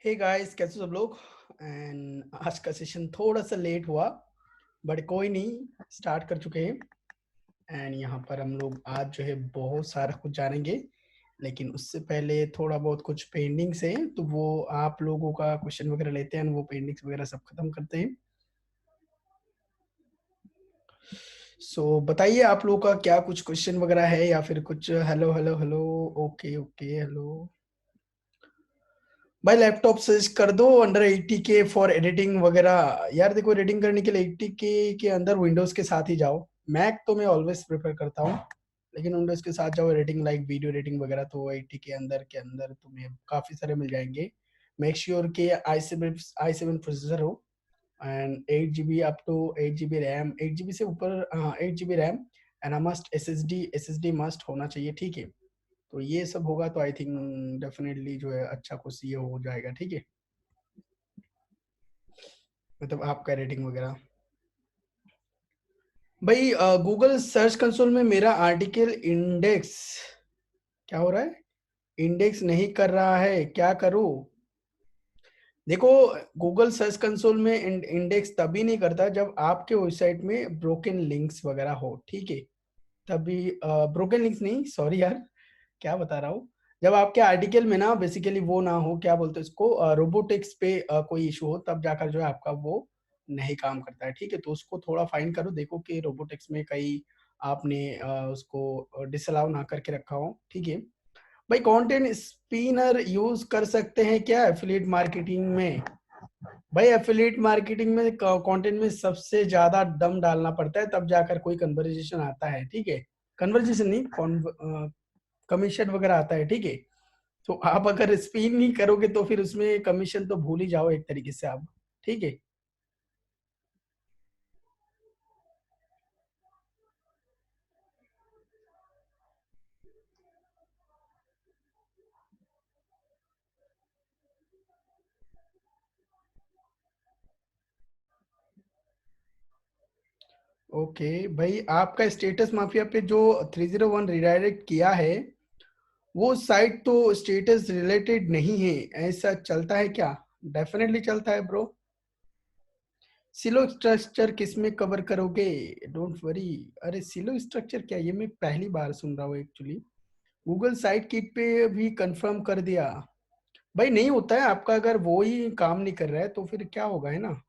Hey guys, कैसे हो सब लोग। एंड आज का सेशन थोड़ा सा लेट हुआ, बट कोई नहीं, स्टार्ट कर चुके हैं। एंड यहाँ पर हम लोग आज जो है बहुत सारा कुछ जानेंगे, लेकिन उससे पहले थोड़ा बहुत कुछ पेंडिंग्स है, तो वो आप लोगों का क्वेश्चन वगैरह लेते हैं, वो पेंडिंग्स वगैरह सब खत्म करते हैं। सो बताइए आप लोगों का क्या कुछ क्वेश्चन वगैरह है या फिर कुछ। Hello hello hello. Okay okay hello. भाई लैपटॉप सर्च कर दो अंडर 80K फॉर एडिटिंग वगैरह। यार देखो, एडिटिंग करने के लिए 80K के अंदर विंडोज के साथ ही जाओ। मैक तो मैं ऑलवेज प्रेफर करता हूँ, लेकिन विंडोज के साथ जाओ एडिटिंग लाइक वीडियो एडिटिंग वगैरह, तो 80 के अंदर तुम्हें काफी सारे मिल जाएंगे। मेक श्योर कि i7 प्रोसेसर हो, and 8 GB up to 8 GB RAM, 8 GB से ऊपर, 8 GB RAM, and must S S D must होना चाहिए, ठीक है। तो ये सब होगा तो आई थिंक डेफिनेटली जो है अच्छा कुछ ये हो जाएगा, ठीक है। मतलब आपका रेटिंग वगैरह। भाई गूगल सर्च कंसोल में मेरा आर्टिकल इंडेक्स क्या हो रहा है, इंडेक्स नहीं कर रहा है, क्या करूं। देखो, गूगल सर्च कंसोल में इंडेक्स तभी नहीं करता जब आपके वेबसाइट में ब्रोकन लिंक्स वगैरह हो, ठीक है। तभी ब्रोकन लिंक्स नहीं, सॉरी यार, क्या बता रहा हूँ। जब आपके आर्टिकल में ना बेसिकली वो ना हो, क्या बोलते हैं उसको, रोबोटिक्स पे कोई इशू हो, तब जाकर जो है आपका वो नहीं काम करता है, ठीक है। तो उसको थोड़ा फाइंड करो, देखो कि रोबोटिक्स में कहीं आपने उसको डिसअलाउ ना करके रखा हो, ठीक है। भाई कंटेंट स्पिनर यूज कर सकते हैं क्या एफिलिएट मार्केटिंग में। भाई एफिलिएट मार्केटिंग में कंटेंट में सबसे ज्यादा दम डालना पड़ता है, तब जाकर कोई कन्वर्जेशन आता है, ठीक है। कन्वर्जेशन नहीं, कमीशन वगैरह आता है, ठीक है। तो आप अगर स्पिन नहीं करोगे तो फिर उसमें कमीशन तो भूल ही जाओ एक तरीके से आप, ठीक है। ओके भाई, आपका स्टेटस माफिया पे जो 301 रिडायरेक्ट किया है, वो साइट तो स्टेटस रिलेटेड नहीं है, ऐसा चलता है क्या। डेफिनेटली चलता है ब्रो। सिलो स्ट्रक्चर किस में कवर करोगे, डोंट वरी। अरे सिलो स्ट्रक्चर क्या, ये मैं पहली बार सुन रहा हूँ एक्चुअली। गूगल साइट किट पे भी कंफर्म कर दिया। भाई नहीं होता है आपका, अगर वो ही काम नहीं कर रहा है तो फिर क्या होगा, है ना।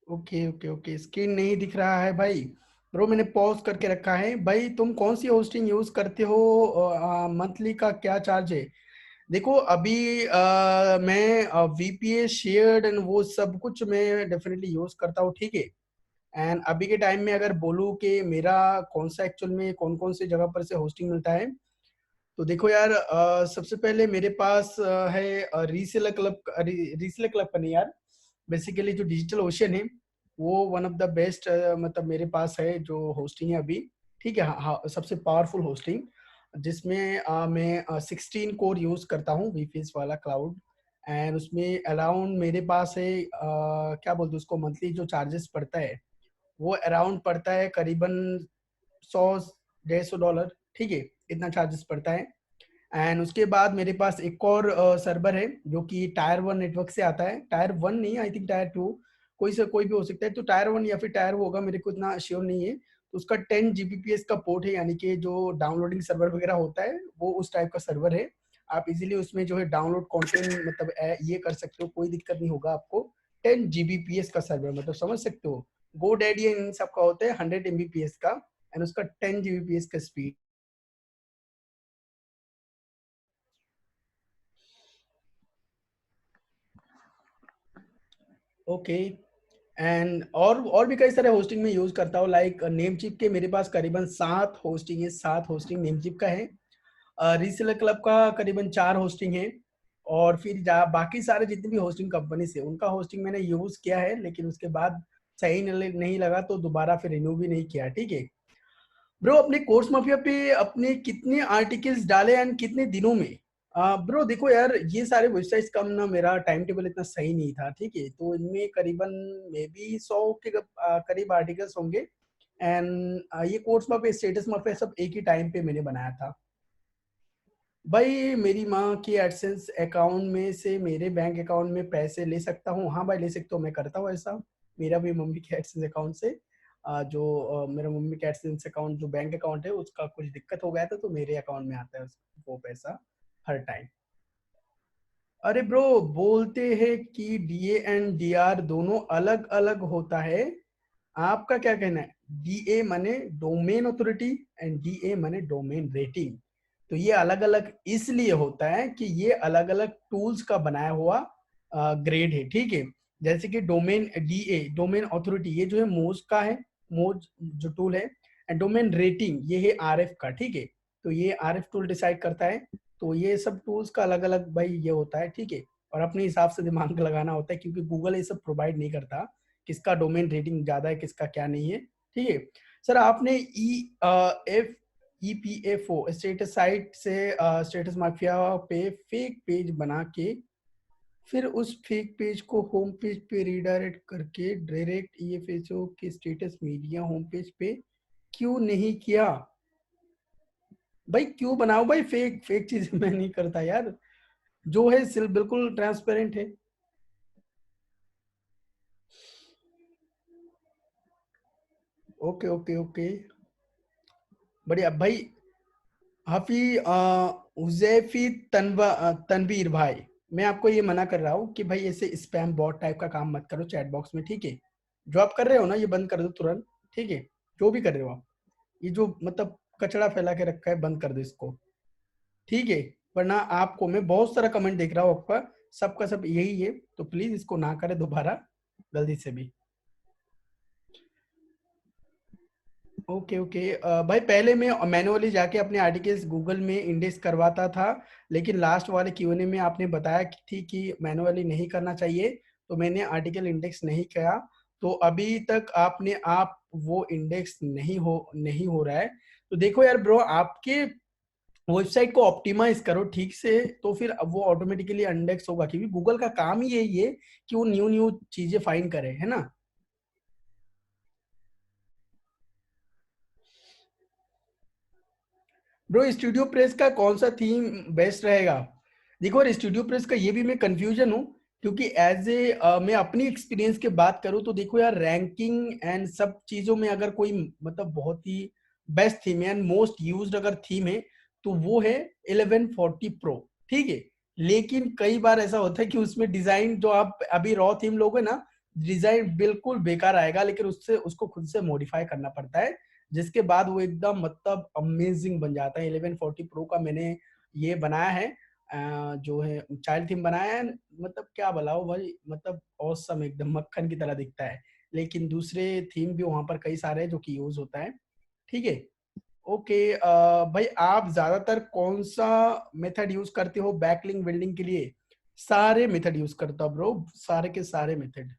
ओके ओके ओके, स्क्रीन नहीं दिख रहा है भाई। ब्रो मैंने पॉज करके रखा है। भाई तुम कौन सी होस्टिंग यूज करते हो, मंथली का क्या चार्ज है। देखो अभी मैं वीपीएस शेयर्ड एंड वो सब कुछ मैं डेफिनेटली यूज करता हूँ, ठीक है। एंड अभी के टाइम में अगर बोलूँ कि मेरा कौन सा एक्चुअल में कौन कौन से जगह पर से होस्टिंग मिलता है, तो देखो यार, सबसे पहले मेरे पास है रीसेलर क्लब का नहीं यार, बेसिकली जो डिजिटल ओशन है, वो वन ऑफ द बेस्ट, मतलब मेरे पास है जो होस्टिंग है अभी, ठीक है। हाँ हाँ, सबसे पावरफुल होस्टिंग, जिसमें मैं 16 कोर यूज करता हूँ, वीपीएस वाला क्लाउड। एंड उसमें अराउंड मेरे पास है, क्या बोलते हैं उसको, मंथली जो चार्जेस पड़ता है वो अराउंड पड़ता है करीबन 100 150 डॉलर, ठीक है। इतना चार्जेस पड़ता है। एंड उसके बाद मेरे पास एक और सर्वर है जो कि टायर 1 नेटवर्क से आता है, टायर 1 नहीं, आई थिंक टायर 2, कोई से कोई भी हो सकता है, तो टायर 1 या फिर टायर होगा, मेरे को इतना श्योर नहीं है। तो उसका 10 Gbps का पोर्ट है, यानी कि जो डाउनलोडिंग सर्वर वगैरह होता है वो उस टाइप का सर्वर है। आप इजीली उसमें जो है डाउनलोड कंटेंट मतलब ये कर सकते हो, कोई दिक्कत नहीं होगा आपको। 10 Gbps का सर्वर, मतलब समझ सकते हो। गो डैडी इन सब का होता है 100 Mbps का, एंड उसका 10 Gbps का स्पीड। ओके। एंड और भी कई सारे होस्टिंग में यूज करता हूँ, लाइक नेमचिप के मेरे पास करीबन 7 होस्टिंग है, 7 होस्टिंग नेमचिप का है। रीसेलर क्लब का करीबन 4 होस्टिंग है। और फिर बाकी सारे जितने भी होस्टिंग कंपनी से उनका होस्टिंग मैंने यूज किया है, लेकिन उसके बाद सही नहीं लगा तो दोबारा फिर रिन्यू भी नहीं किया, ठीक है। ब्रो अपने कोर्स माफिया पे अपने कितने आर्टिकल्स डाले एंड कितने दिनों में? ब्रो देखो यार, ये सारे वेबसाइट्स का ना मेरा टाइम टेबल इतना सही नहीं था, ठीक है, तो इनमें करीबन मे बी 100 के करीब आर्टिकल्स होंगे। एंड ये कोर्स माफिया, स्टेटस माफिया सब एक ही टाइम पे मैंने बनाया था। भाई मेरी माँ की एडसेंस अकाउंट में से मेरे बैंक अकाउंट में पैसे ले सकता हूँ? हाँ भाई ले सकते हो, मैं करता हूँ ऐसा। मेरा भी मम्मी के एडसेंस अकाउंट से मेरा मम्मी का एडसेंस अकाउंट जो बैंक अकाउंट है उसका कुछ दिक्कत हो गया था, तो मेरे अकाउंट में आता है वो पैसा हर टाइम। अरे ब्रो, बोलते हैं कि डीए एंड डीआर दोनों अलग अलग होता है, आपका क्या कहना है? डीए माने डोमेन अथॉरिटी एंड डीए माने डोमेन रेटिंग। तो ये अलग अलग इसलिए होता है कि ये अलग अलग टूल्स का बनाया हुआ ग्रेड है, ठीक है। जैसे कि डोमेन डीए डोमेन अथॉरिटी ये जो है मोज का है, मोज जो टूल है। एंड डोमेन रेटिंग ये है आरएफ का, ठीक है। तो ये आरएफ टूल डिसाइड करता है। तो ये सब टूल्स का अलग अलग भाई ये होता है, ठीक है। और अपने हिसाब से दिमाग लगाना होता है, क्योंकि गूगल ये सब प्रोवाइड नहीं करता किसका डोमेन रेटिंग ज्यादा है किसका क्या नहीं है, ठीक है। सर आपने ईपीएफओ स्टेटस साइट से स्टेटस माफिया पे फेक पेज बना के फिर उस फेक पेज को होम पेज पे रिडायरेक्ट करके डायरेक्ट ईएफएसओ के स्टेटस मीडिया होम पेज पे क्यों नहीं किया? भाई क्यों बनाओ भाई फेक फेक चीजें मैं नहीं करता यार, जो है सिर्फ बिल्कुल ट्रांसपेरेंट है। ओके ओके ओके, बढ़िया भाई। हाफी हुजैफी तनवीर भाई, मैं आपको ये मना कर रहा हूँ कि भाई ऐसे स्पैम बॉट टाइप का काम मत करो चैट बॉक्स में, ठीक है। जो आप कर रहे हो ना ये बंद कर दो तुरंत, ठीक है। जो भी कर रहे हो आप, ये जो मतलब कचड़ा फैला के रखा है बंद कर दो इसको, ठीक है। वरना आपको मैं बहुत सारा कमेंट देख रहा हूँ आपका, सबका सब यही है, तो प्लीज इसको ना करें दोबारा जल्दी से भी। ओके ओके भाई पहले मैं मैनुअली जाके अपने आर्टिकल्स गूगल में इंडेक्स करवाता था, लेकिन लास्ट वाले क्यूएनए में आपने बताया कि थी कि मैनुअली नहीं करना चाहिए, तो मैंने आर्टिकल इंडेक्स नहीं किया। तो अभी तक आपने आप वो इंडेक्स नहीं हो रहा है। तो देखो यार ब्रो, आपके वेबसाइट को ऑप्टिमाइज करो ठीक से, तो फिर अब वो ऑटोमेटिकली इंडेक्स होगा, क्योंकि गूगल का काम ही यही है कि वो न्यू न्यू चीजें फाइंड करे, है ना। ब्रो स्टूडियो प्रेस का कौन सा थीम बेस्ट रहेगा? देखो और स्टूडियो प्रेस का ये भी मैं कंफ्यूजन हूँ, क्योंकि एज ए मैं अपनी एक्सपीरियंस की बात करूँ तो देखो यार, रैंकिंग एंड सब चीजों में अगर कोई मतलब बहुत ही बेस्ट थीम है एंड मोस्ट यूज्ड अगर थीम है तो वो है 1140 प्रो, ठीक है। लेकिन कई बार ऐसा होता है कि उसमें डिजाइन जो आप अभी रॉ थीम लोगे ना, डिजाइन बिल्कुल बेकार आएगा, लेकिन उससे उसको खुद से मॉडिफाई करना पड़ता है, जिसके बाद वो एकदम मतलब अमेजिंग बन जाता है। 1140 प्रो का मैंने ये बनाया है, जो है चाइल्ड थीम बनाया है, मतलब क्या बताओ भाई, मतलब औसम एकदम मक्खन की तरह दिखता है। लेकिन दूसरे थीम भी वहां पर कई सारे हैं जो कि यूज होता है, ठीक है। ओके भाई आप ज्यादातर कौन सा मेथड यूज करते हो बैकलिंक बिल्डिंग के लिए? सारे मेथड यूज करता हूँ ब्रो, सारे के सारे मेथड।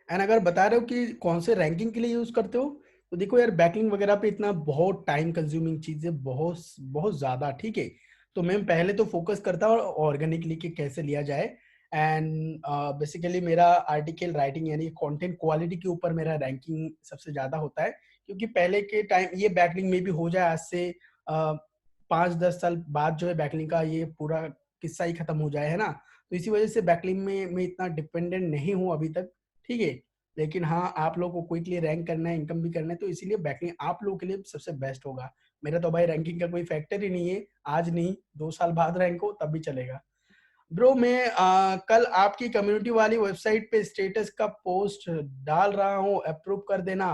एंड अगर बता रहे हो कि कौन से रैंकिंग के लिए यूज करते हो, तो देखो यार बैकलिंक वगैरह पे इतना बहुत टाइम कंज्यूमिंग चीज है, बहुत बहुत ज्यादा, ठीक है। तो मैं पहले तो फोकस करता हूँ ऑर्गेनिकली कि कैसे लिया जाए। एंड बेसिकली मेरा आर्टिकल राइटिंग यानी कंटेंट क्वालिटी के ऊपर मेरा रैंकिंग सबसे ज्यादा होता है, क्योंकि पहले के टाइम ये बैकलिंक में भी हो जाए आज से 5-10 साल बाद जो है बैकलिंक का ये पूरा किस्सा ही खत्म हो जाए, है ना। तो इसी वजह से बैकलिंक में मैं इतना डिपेंडेंट नहीं हूँ अभी तक, ठीक है। लेकिन हाँ आप लोगों को क्विकली रैंक करना है, इनकम भी करना है, तो इसीलिए बैकलिंक आप लोगों के लिए सबसे बेस्ट होगा। मेरा तो भाई रैंकिंग का कोई फैक्टर ही नहीं है, आज नहीं 2 साल बाद रैंक हो तब भी चलेगा। ब्रो मैं कल आपकी कम्युनिटी वाली वेबसाइट पे स्टेटस का पोस्ट डाल रहा हूँ, अप्रूव कर देना।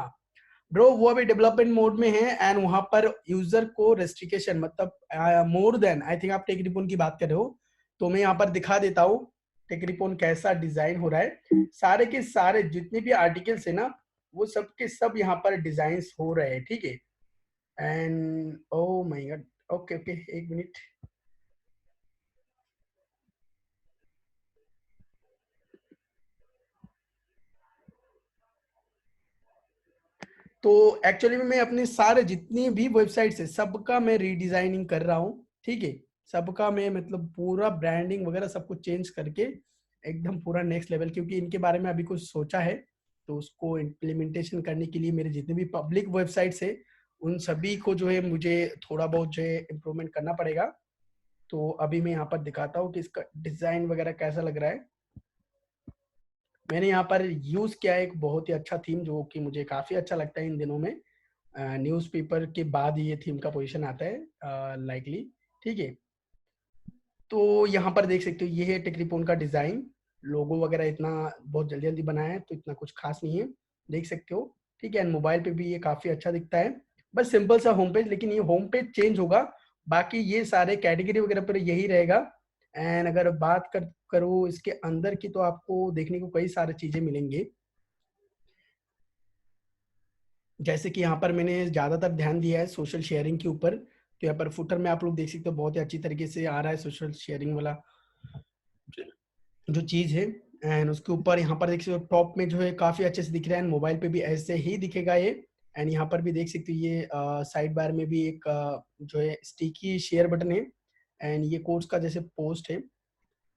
ब्रो वो अभी डेवलपमेंट मोड में है एंड वहां पर यूजर को रेस्ट्रिक्शन मतलब मोर देन, आई थिंक आप टेक रिपोन की बात कर रहे हो, तो मैं यहाँ पर दिखा देता हूँ टेक रिपोन कैसा डिजाइन हो रहा है। सारे के सारे जितने भी आर्टिकल्स है ना, वो सब के सब यहाँ पर डिजाइन हो रहे हैं, ठीक है। And oh my God, okay okay एक मिनट। तो एक्चुअली में मैं अपने सारे जितनी भी वेबसाइट्स है सबका मैं रीडिजाइनिंग कर रहा हूँ, ठीक है। सबका मैं मतलब पूरा ब्रांडिंग वगैरह सब कुछ चेंज करके एकदम पूरा नेक्स्ट लेवल, क्योंकि इनके बारे में अभी कुछ सोचा है, तो उसको इम्प्लीमेंटेशन करने के लिए मेरे जितने भी पब्लिक वेबसाइट्स है उन सभी को जो है मुझे थोड़ा बहुत जो है इम्प्रूवमेंट करना पड़ेगा। तो अभी मैं यहाँ पर दिखाता हूँ कि इसका डिजाइन वगैरह कैसा लग रहा है। मैंने यहाँ पर यूज किया है एक बहुत ही अच्छा थीम जो कि मुझे काफी अच्छा लगता है इन दिनों में। न्यूज़पेपर के बाद ये थीम का पोजीशन आता है लाइकली, ठीक है। तो यहाँ पर देख सकते हो ये है टेक्रिपोन का डिजाइन। लोगो वगैरह इतना बहुत जल्दी जल्दी बनाया है तो इतना कुछ खास नहीं है, देख सकते हो, ठीक है। एंड मोबाइल पे भी ये काफी अच्छा दिखता है। बस सिंपल सा होम पेज, लेकिन ये होम पेज चेंज होगा, बाकी ये सारे कैटेगरी वगैरह पर यही रहेगा। एंड अगर बात करूँ इसके अंदर की, तो आपको देखने को कई सारी चीजें मिलेंगे। जैसे कि यहाँ पर मैंने ज्यादातर ध्यान दिया है सोशल शेयरिंग के ऊपर, तो यहाँ पर फुटर में आप लोग देख सकते हो बहुत ही अच्छी तरीके से आ रहा है सोशल शेयरिंग वाला जो चीज है। एंड उसके ऊपर यहाँ पर देख सकते हो टॉप में जो है काफी अच्छे से दिख रहा है, मोबाइल पे भी ऐसे ही दिखेगा ये। एंड यहाँ पर भी देख सकते हो ये साइड बार में भी एक जो है स्टिकी शेयर बटन है। एंड ये कोर्स का जैसे पोस्ट है।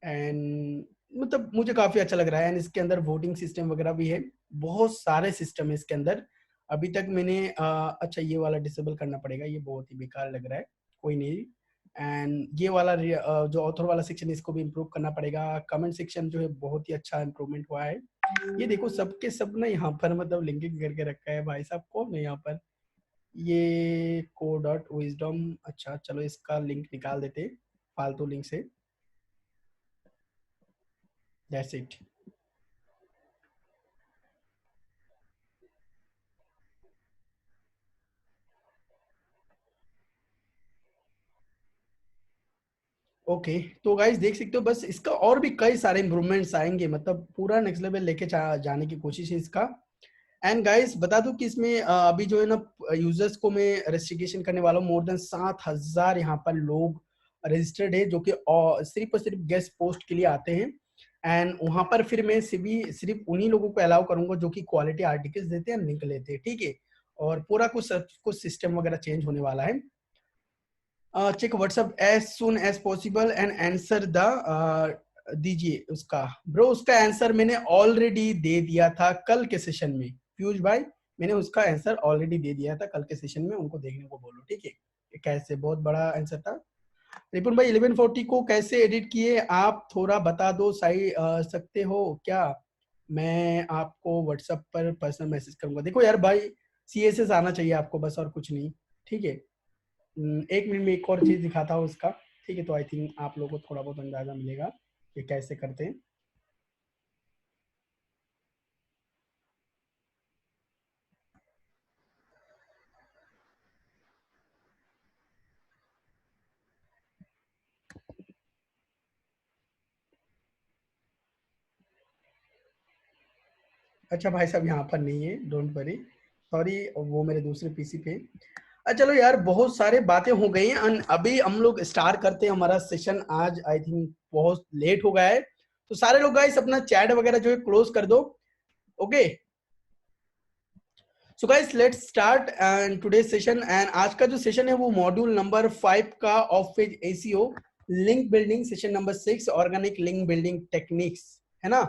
एंड मतलब मुझे काफी अच्छा लग रहा है। एंड इसके अंदर वोटिंग सिस्टम वगैरह भी है, बहुत सारे सिस्टम है इसके अंदर। अभी तक मैंने अच्छा ये वाला डिसेबल करना पड़ेगा, ये बहुत ही बेकार लग रहा है, कोई नहीं। एंड ये वाला जो ऑथर वाला सेक्शन इसको भी इम्प्रूव करना पड़ेगा। कमेंट सेक्शन जो है बहुत ही अच्छा इम्प्रूवमेंट हुआ है। ये देखो सबके सब ना यहाँ पर मतलब लिंकिंग करके रखा है, भाई साहब कौन है यहाँ पर। ये को डॉट विजडम, अच्छा चलो इसका लिंक निकाल देते फालतू लिंक से, दैट्स इट। ओके, तो गाइस देख सकते हो बस इसका और भी कई सारे इम्प्रूवमेंट्स आएंगे, मतलब पूरा नेक्स्ट लेवल लेके जाने की कोशिश है इसका। एंड गाइस बता दूं कि इसमें अभी जो है ना यूजर्स को मैं रेस्ट्रिक्शन करने वाला हूँ। मोर देन 7,000 यहाँ पर लोग रजिस्टर्ड है जो कि सिर्फ और सिर्फ गेस्ट पोस्ट के लिए आते हैं। एंड वहां पर फिर मैं सिर्फ उन्हीं लोगों को अलाउ करूंगा जो कि क्वालिटी आर्टिकल्स देते हैं, लिंक लेते हैं, ठीक है। और पूरा कुछ सिस्टम वगैरह चेंज होने वाला है। Check WhatsApp as soon as possible and answer the दीजिए उसका। ब्रो उसका आंसर मैंने ऑलरेडी दे दिया था कल के सेशन में, पीयूष भाई। मैंने उसका आंसर ऑलरेडी दे दिया था कल के सेशन में, उनको देखने को बोलो, ठीक है। कैसे बहुत बड़ा आंसर था। रिपुन भाई 1140 को कैसे एडिट किए आप थोड़ा बता दो, सही सकते हो क्या? मैं आपको व्हाट्सएप पर पर्सनल मैसेज करूंगा। देखो यार भाई, CSS आना चाहिए आपको बस, और कुछ नहीं, ठीक है। एक मिनट में एक और चीज दिखाता हूँ उसका, ठीक है। तो आई थिंक आप लोगों को थोड़ा बहुत अंदाजा मिलेगा कि कैसे करते हैं। अच्छा भाई साहब यहाँ पर नहीं है, डोंट वरी, सॉरी, वो मेरे दूसरे पीसी पे। चलो यार बहुत सारे बातें हो गई हैं अभी हम लोग स्टार्ट करते हैं हमारा सेशन। आज आई थिंक बहुत लेट हो गया है, तो सारे लोग गाइस अपना चैट वगैरह जो है क्लोज कर दो। Okay, so guys let's start and today session. And आज का जो सेशन है वो मॉड्यूल नंबर 5 का of page ACO link building, session number 6 organic link building techniques, है ना।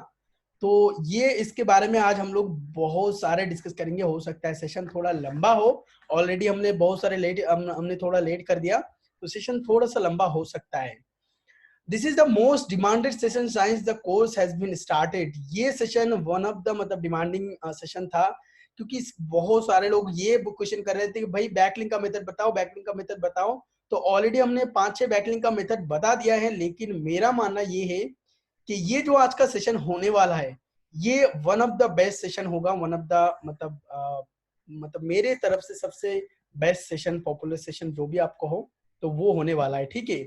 तो ये इसके बारे में आज हम लोग बहुत सारे डिस्कस करेंगे। हो सकता है सेशन थोड़ा लंबा हो, ऑलरेडी हमने बहुत सारे हमने थोड़ा लेट कर दिया, तो सेशन थोड़ा सा लंबा हो सकता है। This is the most demanded session since the course has been started. ये सेशन वन ऑफ द मतलब डिमांडिंग सेशन था, क्योंकि बहुत सारे लोग ये क्वेश्चन कर रहे थे कि भाई बैकलिंक का मेथड बताओ, बैकलिंक का मेथड बताओ। तो ऑलरेडी हमने 5-6 बैकलिंक का मेथड बता दिया है, लेकिन मेरा मानना ये है कि ये जो आज का सेशन होने वाला है ये one of the best session होगा। वन ऑफ द मतलब मेरे तरफ से सबसे बेस्ट सेशन, पॉपुलर सेशन जो भी आपको हो, तो वो होने वाला है, ठीक है।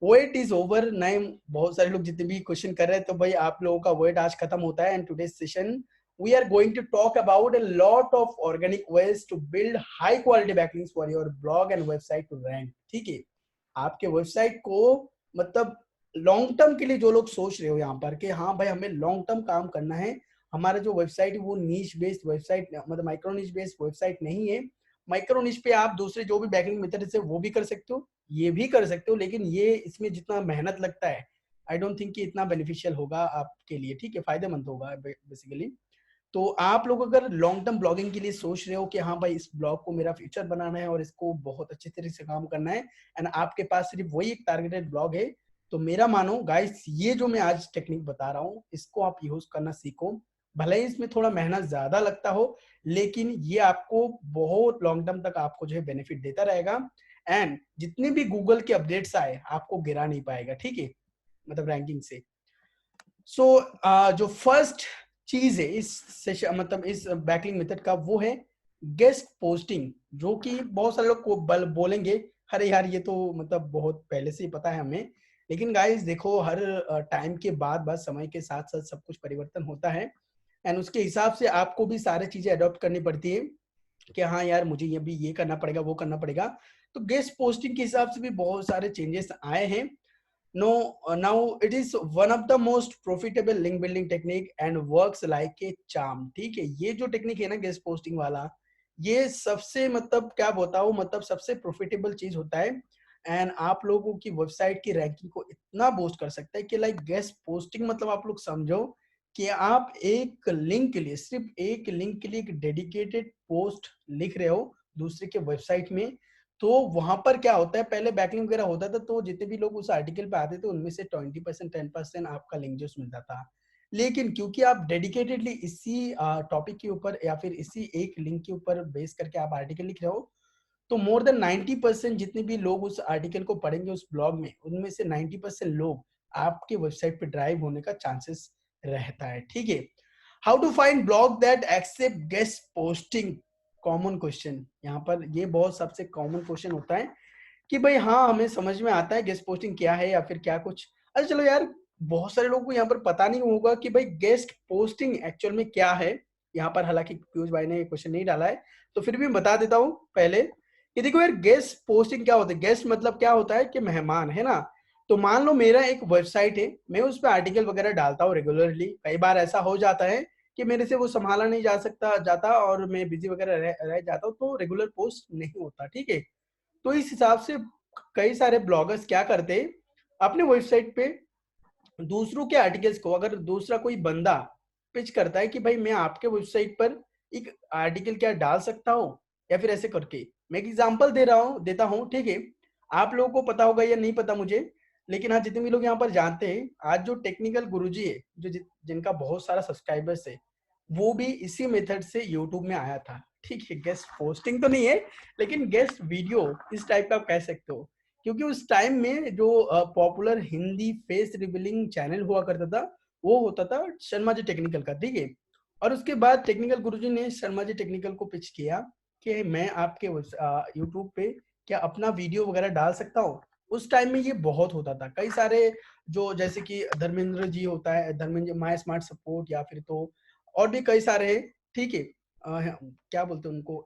वेट इज ओवर नाइन, बहुत सारे लोग जितने भी क्वेश्चन कर रहे हैं, तो भाई आप लोगों का वेट आज खत्म होता है। And today session we are going to talk about a lot of organic ways to build high quality backlinks for your blog and website to rank, ठीक है। आपके वेबसाइट को मतलब लॉन्ग टर्म के लिए जो लोग सोच रहे हो यहाँ पर कि हाँ भाई हमें लॉन्ग टर्म काम करना है, हमारा जो वेबसाइट है वो नीश बेस्ड वेबसाइट, मतलब माइक्रो नीश बेस्ड वेबसाइट नहीं है। माइक्रो नीश पे आप दूसरे जो भी बैकलिंक मेथड है वो भी कर सकते हो, ये भी कर सकते हो, लेकिन ये इसमें जितना मेहनत लगता है आई डोंट थिंक कि इतना बेनिफिशियल होगा आपके लिए, ठीक है, फायदेमंद होगा बेसिकली। तो आप लोग अगर लॉन्ग टर्म ब्लॉगिंग के लिए सोच रहे हो कि हाँ भाई इस ब्लॉग को मेरा फ्यूचर बनाना है और इसको बहुत अच्छे तरीके से काम करना है, एंड आपके पास सिर्फ वही एक टारगेटेड ब्लॉग है, तो मेरा मानो गाइस, ये जो मैं आज टेक्निक बता रहा हूँ इसको आप यूज करना सीखो। भले ही इसमें थोड़ा मेहनत ज्यादा लगता हो, लेकिन ये आपको बहुत लॉन्ग टर्म तक आपको जो है बेनिफिट देता रहेगा, एंड जितने भी गूगल के अपडेट्स आए आपको गिरा नहीं पाएगा, ठीक है, मतलब रैंकिंग से। सो जो फर्स्ट चीज है इस सेशन, मतलब इस बैकलिंक मेथड का, वो है गेस्ट पोस्टिंग, जो कि बहुत सारे लोग को बोलेंगे अरे यार ये तो मतलब बहुत पहले से ही पता है हमें, लेकिन गाइस देखो हर टाइम के बाद समय के साथ साथ सब कुछ परिवर्तन होता है, एंड उसके हिसाब से आपको भी सारी चीजें अडॉप्ट करनी पड़ती है कि हाँ यार मुझे ये भी ये करना पड़ेगा वो करना पड़ेगा। तो गेस्ट पोस्टिंग के हिसाब से भी बहुत सारे चेंजेस आए हैं। No, now it is one of the most profitable link building technique and works like a charm, ठीक है। ये जो टेक्निक है ना गेस्ट पोस्टिंग वाला, ये सबसे मतलब क्या बताऊं, मतलब सबसे प्रॉफिटेबल चीज होता है, एंड आप लोगों की वेबसाइट की रैंकिंग को इतना बूस्ट कर सकता है कि लाइक गेस्ट पोस्टिंग मतलब आप लोग समझो कि आप एक लिंक के लिए, सिर्फ एक लिंक के लिए एक डेडिकेटेड पोस्ट लिख रहे हो दूसरे के वेबसाइट में, तो वहां पर क्या होता है, पहले बैकलिंक वगैरह होता था तो जितने भी लोग उस आर्टिकल पे आते थे उनमें से 20% 10% आपका लिंक जो मिलता था। लेकिन क्योंकि आप डेडिकेटेडली इसी टॉपिक के ऊपर या फिर इसी एक लिंक के ऊपर बेस करके आप आर्टिकल लिख रहे हो, तो मोर देन 90% जितने भी लोग उस आर्टिकल को पढ़ेंगे उस ब्लॉग में, उनमें से 90% लोग आपके वेबसाइट पे ड्राइव होने का चांसेस रहता है, ठीक है। How to find blog that accept guest posting, common question यहाँ पर, ये बहुत सबसे कॉमन क्वेश्चन होता है कि भाई हाँ हमें समझ में आता है गेस्ट पोस्टिंग क्या है या फिर क्या कुछ, अरे चलो यार, बहुत सारे लोगों को यहाँ पर पता नहीं होगा कि भाई गेस्ट पोस्टिंग एक्चुअल में क्या है। यहाँ पर हालांकि पीयूष भाई ने क्वेश्चन नहीं डाला है, तो फिर भी मैं बता देता हूँ पहले कि देखो यार गेस्ट पोस्टिंग क्या होता है। गेस्ट मतलब क्या होता है कि मेहमान, है ना। तो मान लो मेरा एक वेबसाइट है, मैं उस पर आर्टिकल वगैरह डालता हूँ रेगुलरली, कई बार ऐसा हो जाता है कि मेरे से वो संभाला नहीं जा सकता जाता और मैं बिजी वगैरह रह जाता हूँ, तो रेगुलर पोस्ट नहीं होता, ठीक है। तो इस हिसाब से कई सारे ब्लॉगर्स क्या करते हैं, अपने वेबसाइट पे दूसरों के आर्टिकल्स को, अगर दूसरा कोई बंदा पिच करता है कि भाई मैं आपके वेबसाइट पर एक आर्टिकल क्या डाल सकता हूँ, या फिर ऐसे करके मैं एक एग्जांपल देता हूँ, ठीक है। आप लोगों को पता होगा या नहीं पता मुझे, लेकिन हाँ जितने भी लोग यहाँ पर जानते हैं, आज जो टेक्निकल गुरुजी है, जो जिनका बहुत सारा सब्सक्राइबर्स है, वो भी इसी मेथड से यूट्यूब में आया था, ठीक है। गेस्ट पोस्टिंग तो नहीं है, लेकिन गेस्ट वीडियो इस टाइप का आप कह सकते हो, क्योंकि उस टाइम में जो popular Hindi face revealing channel हुआ करता था वो होता था शर्मा जी टेक्निकल का, ठीक है। और उसके बाद टेक्निकल गुरुजी ने शर्मा जी टेक्निकल को पिच किया कि मैं आपके यूट्यूब पे क्या अपना वीडियो वगैरह डाल सकता हूँ। उस टाइम में ये बहुत होता था, कई सारे जो जैसे कि धर्मेंद्र जी होता है, धर्मेंद्र माई स्मार्ट सपोर्ट, या फिर तो और भी कई सारे हैं, ठीक है। क्या बोलते हैं उनको,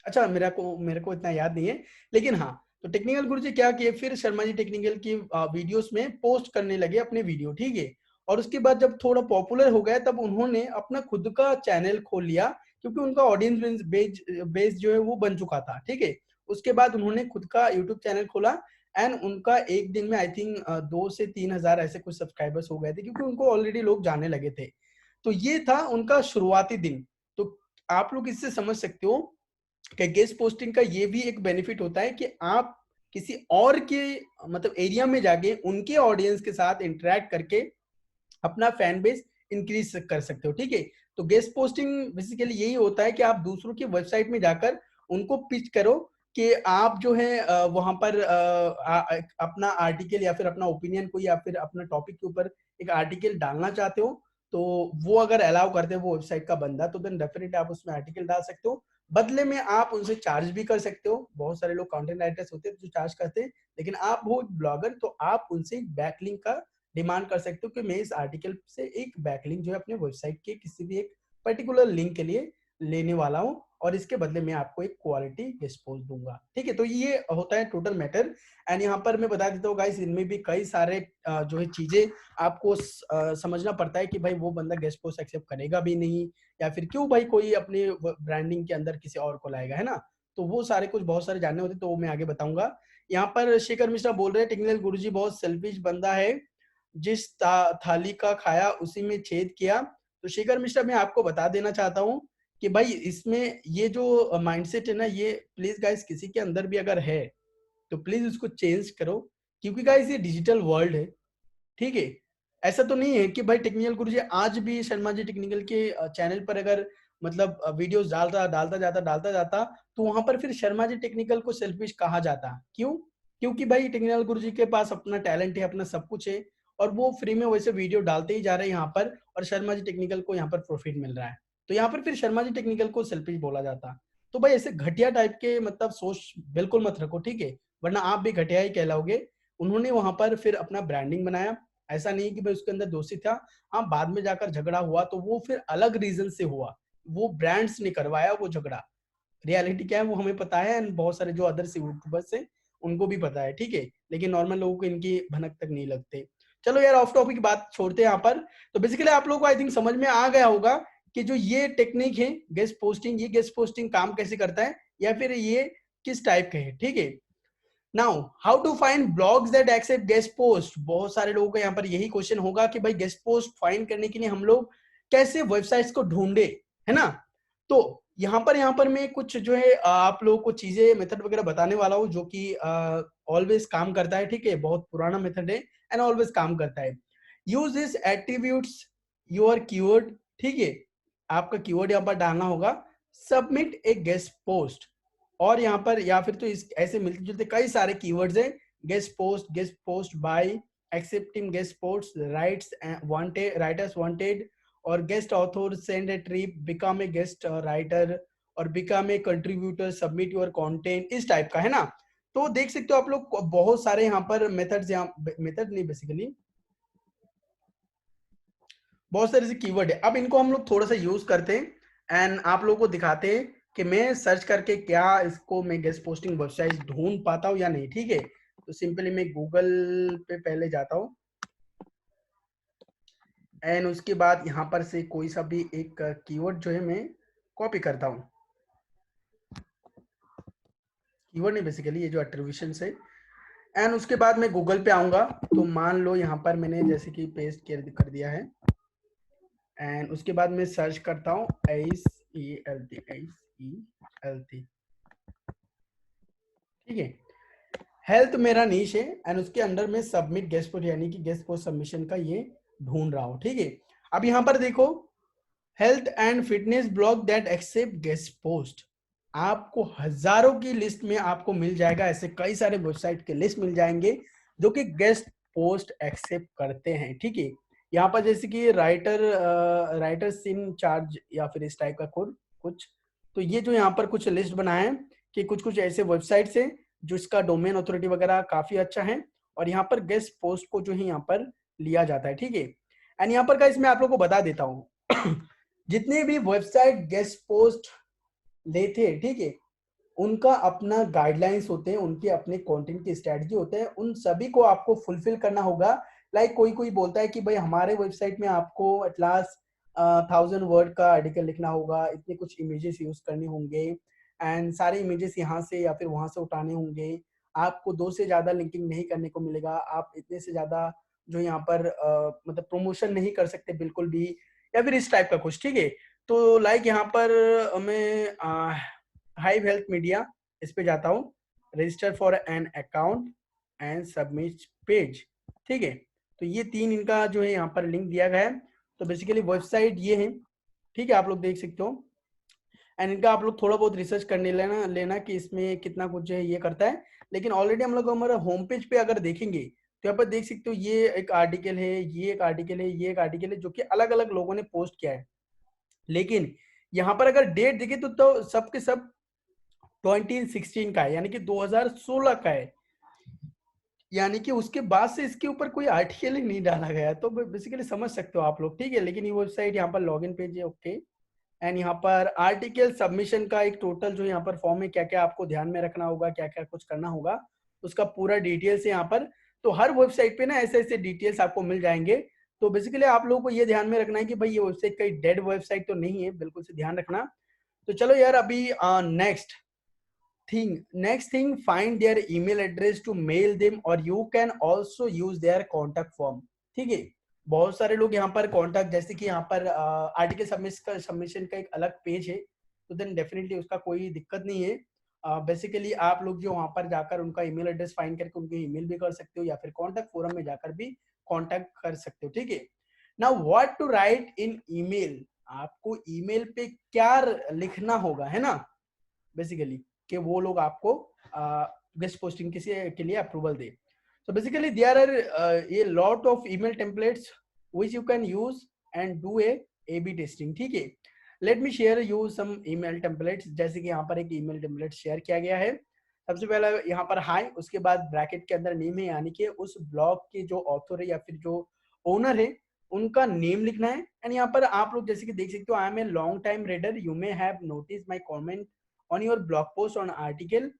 अच्छा मेरे को इतना याद नहीं है, लेकिन हाँ, तो टेक्निकल गुरुजी क्या किए, फिर शर्मा जी टेक्निकल की वीडियोस में पोस्ट करने लगे अपने वीडियो, ठीक है। और उसके बाद जब थोड़ा पॉपुलर हो गया तब उन्होंने अपना खुद का चैनल खोल लिया, क्योंकि उनका ऑडियंस बेस जो है वो बन चुका था, ठीक है। उसके बाद उन्होंने खुद का यूट्यूब चैनल खोला, एंड उनका एक दिन में आई थिंक 2 से 3 हजार ऐसे कुछ सब्सक्राइबर्स हो गए थे, क्योंकि उनको ऑलरेडी लोग जानने लगे थे। तो ये था उनका शुरुआती दिन। तो आप लोग इससे समझ सकते हो कि गेस्ट पोस्टिंग का ये भी एक बेनिफिट होता है कि आप किसी और के मतलब एरिया में जाके उनके ऑडियंस के साथ इंटरेक्ट करके अपना फैन बेस इंक्रीज कर सकते हो, ठीक है। तो गेस्ट पोस्टिंग बेसिकली यही होता है कि आप दूसरों की वेबसाइट में जाकर उनको पिच करो कि आप जो है वहां पर अपना आर्टिकल या फिर अपना ओपिनियन को या फिर अपना टॉपिक के ऊपर एक आर्टिकल डालना चाहते हो, तो वो अगर अलाउ करते हैं वो वेबसाइट का बंदा, तो देन डेफिनेटली आप उसमें आर्टिकल डाल सकते हो। बदले में आप उनसे चार्ज भी कर सकते हो, बहुत सारे लोग कंटेंट राइटर्स होते हैं जो चार्ज करते हैं, लेकिन आप हो ब्लॉगर तो आप उनसे बैकलिंक का डिमांड कर सकते हो कि मैं इस आर्टिकल से एक बैकलिंक जो है अपने वेबसाइट के किसी भी एक पर्टिकुलर लिंक के लिए लेने वाला हूँ, और इसके बदले में आपको एक क्वालिटी गेस्ट पोस्ट दूंगा, ठीक है। तो ये होता है टोटल मैटर। एंड यहाँ पर मैं बता देता हूँ गाइस, इनमें भी कई सारे जो है चीजें आपको समझना पड़ता है कि भाई वो बंदा गेस्ट पोस्ट एक्सेप्ट करेगा भी नहीं, या फिर क्यों भाई कोई अपने ब्रांडिंग के अंदर किसी और को लाएगा, है ना। तो वो सारे कुछ बहुत सारे जानने होते, तो वो मैं आगे बताऊंगा। यहाँ पर शेखर मिश्रा बोल रहे हैं टेक्निकल गुरुजी बहुत सेल्फिश बंदा है, जिस थाली का खाया उसी में छेद किया। तो शेखर मिश्रा मैं आपको बता देना चाहता हूँ कि भाई इसमें ये जो माइंडसेट है ना, ये प्लीज गाइस किसी के अंदर भी अगर है तो प्लीज उसको चेंज करो, क्योंकि गाइस ये डिजिटल वर्ल्ड है, ठीक है। ऐसा तो नहीं है कि भाई टेक्निकल गुरुजी आज भी शर्मा जी टेक्निकल के चैनल पर अगर मतलब वीडियोस डालता जाता तो वहां पर फिर शर्मा जी टेक्निकल को सेल्फिश कहा जाता, क्यों? क्योंकि भाई टेक्निकल गुरुजी के पास अपना टैलेंट है, अपना सब कुछ है, और वो फ्री में वैसे वीडियो डालते ही जा रहे हैं यहाँ पर, और शर्मा जी टेक्निकल को यहाँ पर प्रॉफिट मिल रहा है, तो यहाँ पर फिर शर्मा जी टेक्निकल को सेल्फिश बोला जाता। तो भाई ऐसे घटिया टाइप के मतलब सोच बिल्कुल मत रखो, ठीक है, वरना आप भी घटिया ही कहलाओगे। उन्होंने वहां पर फिर अपना ब्रांडिंग बनाया, ऐसा नहीं कि भाई उसके अंदर दोषी था। हाँ, बाद में जाकर झगड़ा हुआ तो वो फिर अलग रीजन से हुआ, वो ब्रांड्स ने करवाया वो झगड़ा। रियलिटी क्या है वो हमें पता है, एंड बहुत सारे जो अदर यूट्यूबर्स हैं उनको भी पता है, ठीक है, लेकिन नॉर्मल लोगों को इनकी भनक तक नहीं लगते। चलो यार, ऑफ टॉपिक की बात छोड़ते हैं यहाँ पर। तो बेसिकली आप लोगों को आई थिंक समझ में आ गया होगा कि जो ये टेक्निक है गेस्ट पोस्टिंग, ये गेस्ट पोस्टिंग काम कैसे करता है, या फिर ये किस टाइप का है, ठीक है। Now how to find blogs that accept guest post. बहुत सारे लोगों का यहाँ पर यही क्वेश्चन होगा कि भाई गेस्ट पोस्ट फाइंड करने के लिए हम लोग कैसे वेबसाइट्स को ढूंढे, है ना। तो यहाँ पर मैं कुछ जो है आप लोगों को चीजें मेथड वगैरह बताने वाला हूँ, जो कि ऑलवेज काम करता है, ठीक है, बहुत पुराना मेथड है एंड ऑलवेज काम करता है। Use this attributes your keyword, ठीक है, आपका कीवर्ड यहाँ पर डालना होगा, सबमिट ए गेस्ट पोस्ट, और यहाँ पर या फिर तो इस ऐसे मिलते जुलते कई सारे कीवर्ड्स हैं, guest post by, accepting guest post, rights wanted, writers wanted, और guest author, send a trip, become a guest writer, और become a contributor, submit your content, इस टाइप का, है ना। तो देख सकते हो आप लोग बहुत सारे यहाँ पर मेथड्स, यहाँ मेथड नहीं बेसिकली बहुत सारे से कीवर्ड है। अब इनको हम लोग थोड़ा सा यूज करते हैं एंड आप लोगों को दिखाते हैं कि मैं सर्च करके क्या इसको मैं गेस्ट पोस्टिंग वेबसाइट ढूंढ पाता हूँ या नहीं, ठीक है। तो सिंपली मैं गूगल पे पहले जाता हूँ एंड उसके बाद यहाँ पर से कोई सा भी एक कीवर्ड जो है मैं कॉपी करता हूँ, कीवर्ड नहीं बेसिकली ये जो एट्रीब्यूशन है, एंड उसके बाद मैं गूगल पे आऊंगा। तो मान लो यहाँ पर मैंने जैसे कि पेस्ट कर दिया है, एंड उसके बाद मैं सर्च करता हूँ HELT, ठीक है, हेल्थ मेरा नीश है, एंड उसके अंदर में सबमिट गेस्ट पोस्ट यानी कि गेस्ट पोस्ट सबमिशन का ये ढूंढ रहा हूँ, ठीक है। अब यहाँ पर देखो, health and fitness blog that accept guest post, आपको हजारों की लिस्ट में आपको मिल जाएगा, ऐसे कई सारे वेबसाइट के लिस्ट मिल जाएंगे जो कि गेस्ट पोस्ट एक्सेप्ट करते हैं, ठीक है। यहाँ पर जैसे कि राइटर्स इन चार्ज या फिर इस टाइप का कुछ, तो ये जो यहाँ पर कुछ लिस्ट बनाए हैं कि कुछ कुछ ऐसे वेबसाइट्स हैं जिसका डोमेन अथॉरिटी वगैरह काफी अच्छा है, और यहाँ पर गेस्ट पोस्ट को जो है यहाँ पर लिया जाता है, ठीक है। एंड यहाँ पर गाइस मैं आप लोगों को बता देता हूँ जितने भी वेबसाइट गेस्ट पोस्ट लेते हैं, ठीक है, उनका अपना गाइडलाइंस होते हैं, उनके अपने कंटेंट की स्ट्रेटजी होते हैं, उन सभी को आपको फुलफिल करना होगा। लाइक कोई कोई बोलता है कि भाई हमारे वेबसाइट में आपको एट लास्ट 1000 वर्ड का आर्टिकल लिखना होगा, इतने कुछ इमेजेस यूज करने होंगे, एंड सारे इमेजेस यहाँ से या फिर वहां से उठाने होंगे, आपको 2 से ज्यादा लिंकिंग नहीं करने को मिलेगा, आप इतने से ज्यादा जो यहाँ पर मतलब प्रमोशन नहीं कर सकते बिल्कुल भी, या फिर इस टाइप का कुछ, ठीक है। तो लाइक यहाँ पर मैं हाइव हेल्थ मीडिया इस पे जाता हूँ, register for an account and submit page, ठीक है। तो ये 3 इनका जो है यहाँ पर लिंक दिया गया है। तो बेसिकली वेबसाइट ये है, ठीक है, आप लोग देख सकते हो, एंड इनका आप लोग थोड़ा बहुत रिसर्च करने लेना कि इसमें कितना कुछ जो है ये करता है। लेकिन ऑलरेडी हम लोग हमारा होम पेज पे अगर देखेंगे तो यहाँ पर देख सकते हो ये एक आर्टिकल है, ये एक आर्टिकल है, ये एक आर्टिकल है, जो कि अलग अलग लोगों ने पोस्ट किया है। लेकिन यहाँ पर अगर डेट देखे तो सब के सब 2016 का है, यानी कि 2016 का है, यानी कि उसके बाद से इसके ऊपर कोई आर्टिकल ही नहीं डाला गया। तो बेसिकली समझ सकते हो आप लोग, ठीक है। लेकिन ये वेबसाइट यहाँ पर लॉगिन पेज है, ओके, एंड यहाँ पर आर्टिकल सबमिशन का एक टोटल जो यहाँ पर फॉर्म है, क्या क्या आपको ध्यान में रखना होगा, क्या क्या कुछ करना होगा, उसका पूरा डिटेल्स है यहाँ पर। तो हर वेबसाइट पे ना ऐसे ऐसे डिटेल्स आपको मिल जाएंगे। तो बेसिकली आप लोगों को ये ध्यान में रखना है कि भाई ये वेबसाइट कहीं डेड वेबसाइट तो नहीं है, बिल्कुल से ध्यान रखना। तो चलो यार, अभी next thing, find their email address to mail them, और you can also use their contact form। ठीक है, बहुत सारे लोग यहाँ पर कॉन्टैक्ट, जैसे कि यहाँ पर आर्टिकल सबमिशन का एक अलग पेज है, तो देन डेफिनेटली उसका कोई दिक्कत नहीं है। बेसिकली आप लोग जो वहां पर जाकर उनका ईमेल एड्रेस फाइंड करके उनके ईमेल भी कर सकते हो, या फिर कॉन्टैक्ट फोरम में जाकर भी कॉन्टैक्ट कर सकते हो। ठीक है, now what to write in email, आपको ईमेल पे क्या लिखना होगा, है ना, बेसिकली कि वो लोग आपको गेस्ट पोस्टिंग किसी के लिए approval they. So basically there are a lot of email templates which you can use and do a A/B testing। ठीक है, let me share you some email templates। जैसे कि यहाँ पर एक email template शेयर किया गया है। सबसे पहला यहाँ पर हाई, उसके बाद ब्रैकेट के अंदर नेम है, यानी कि उस ब्लॉग के जो ऑथर है या फिर जो ओनर है उनका नेम लिखना है। एंड यहाँ पर आप लोग जैसे कि देख सकते हो, I am a long time reader, you may have notice my comment on your blog post on article.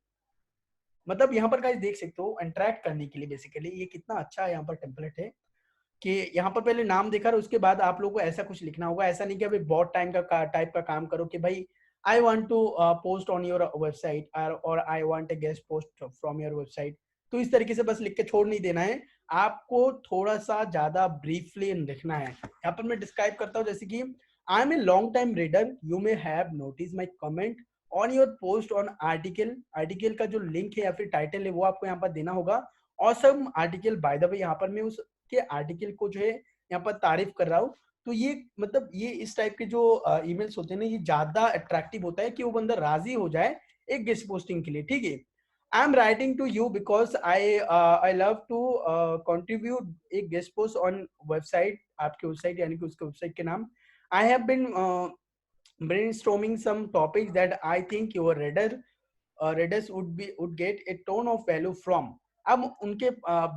मतलब यहाँ पर गाइस देख सकते हो, इंटरेक्ट करने के लिए बेसिकली ये कितना अच्छा यहाँ पर टेम्पलेट है कि यहाँ पर पहले नाम देखा और उसके बाद आप लोगों को ऐसा कुछ लिखना होगा। ऐसा नहीं कि अभी बहुत टाइप का काम करो कि भाई I want to post on your website और I want a guest post from your website. तो इस तरीके से बस लिख के छोड़ नहीं देना है, आपको थोड़ा सा ज्यादा ब्रीफली लिखना है। यहाँ पर मैं डिस्क्राइब करता हूँ, जैसे कि I am a long time reader, you may have notice my comment on your post on article. Article का जो लिंक है या फिर टाइटल है वो आपको यहाँ पर देना होगा। Awesome article, by the way यहाँ पर मैं उस के आर्टिकल को जो है यहाँ पर तारीफ कर रहा हूँ। तो ये मतलब ये इस टाइप के जो ईमेल्स होते हैं ना, ये ज्यादा अट्रैक्टिव होता है कि वो बंदा राजी हो जाए एक गेस्ट पोस्टिंग के लिए। ठीक है, I am writing to you because I love to contribute एक गेस्ट पोस्ट ऑन वेबसाइट, आपके वेबसाइट यानी कि उसके वेबसाइट के नाम। I have been brainstorming some topics that I think your readers would get a ton of value from। अब उनके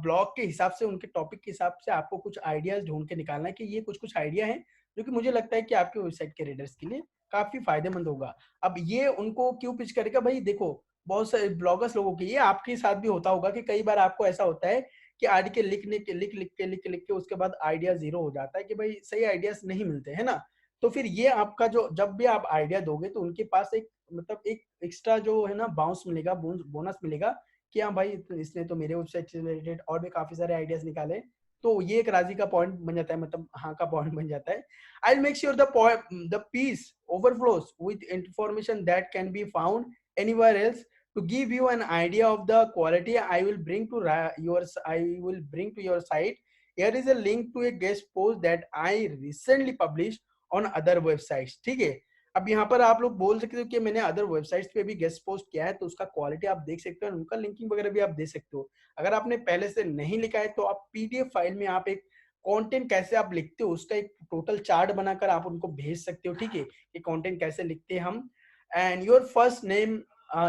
blog के हिसाब से, उनके टॉपिक के हिसाब से आपको कुछ आइडियाज ढूंढ के निकालना है कि ये कुछ कुछ आइडिया है जो कि मुझे लगता है कि आपके वेबसाइट के रीडर्स के लिए काफी फायदेमंद होगा। अब ये उनको क्यों पिच करेगा भाई, देखो बहुत सारे ब्लॉगर्स लोगों के, ये आपके साथ भी होता होगा कि कई बार आपको ऐसा होता है कि आर्टिकल लिख के उसके बाद आइडिया जीरो हो जाता है कि भाई सही आइडियाज नहीं मिलते, है ना। तो फिर ये आपका जो जब भी आप आइडिया दोगे तो उनके पास एक मतलब एक एक्स्ट्रा जो है ना बाउंस मिलेगा, बोनस मिलेगा कि हाँ भाई इसने तो मेरे वेबसाइट से रिलेटेड और भी काफी सारे आइडियाज निकाले। तो ये एक राजी का पॉइंट बन जाता है, मतलब हाँ का पॉइंट बन जाता है। I will make sure the piece overflows with information that can be found anywhere else to give you an idea of the quality I will bring to your site। here is a link to a guest post that I recently published on other websites. ठीक है, अब यहाँ पर आप लोग बोल सकते हो कि मैंने अदर वेबसाइट्स पे भी गेस्ट पोस्ट किया है, तो उसका क्वालिटी आप देख सकते हो, उनका लिंकिंग वगैरह भी आप दे सकते हो। अगर आपने पहले से नहीं लिखा है तो आप पीडीएफ फाइल में आप एक कंटेंट कैसे आप लिखते हो उसका एक टोटल चार्ट बनाकर आप उनको भेज सकते हो। ठीक है, कि कंटेंट कैसे लिखते हैं हम। एंड योर फर्स्ट नेम,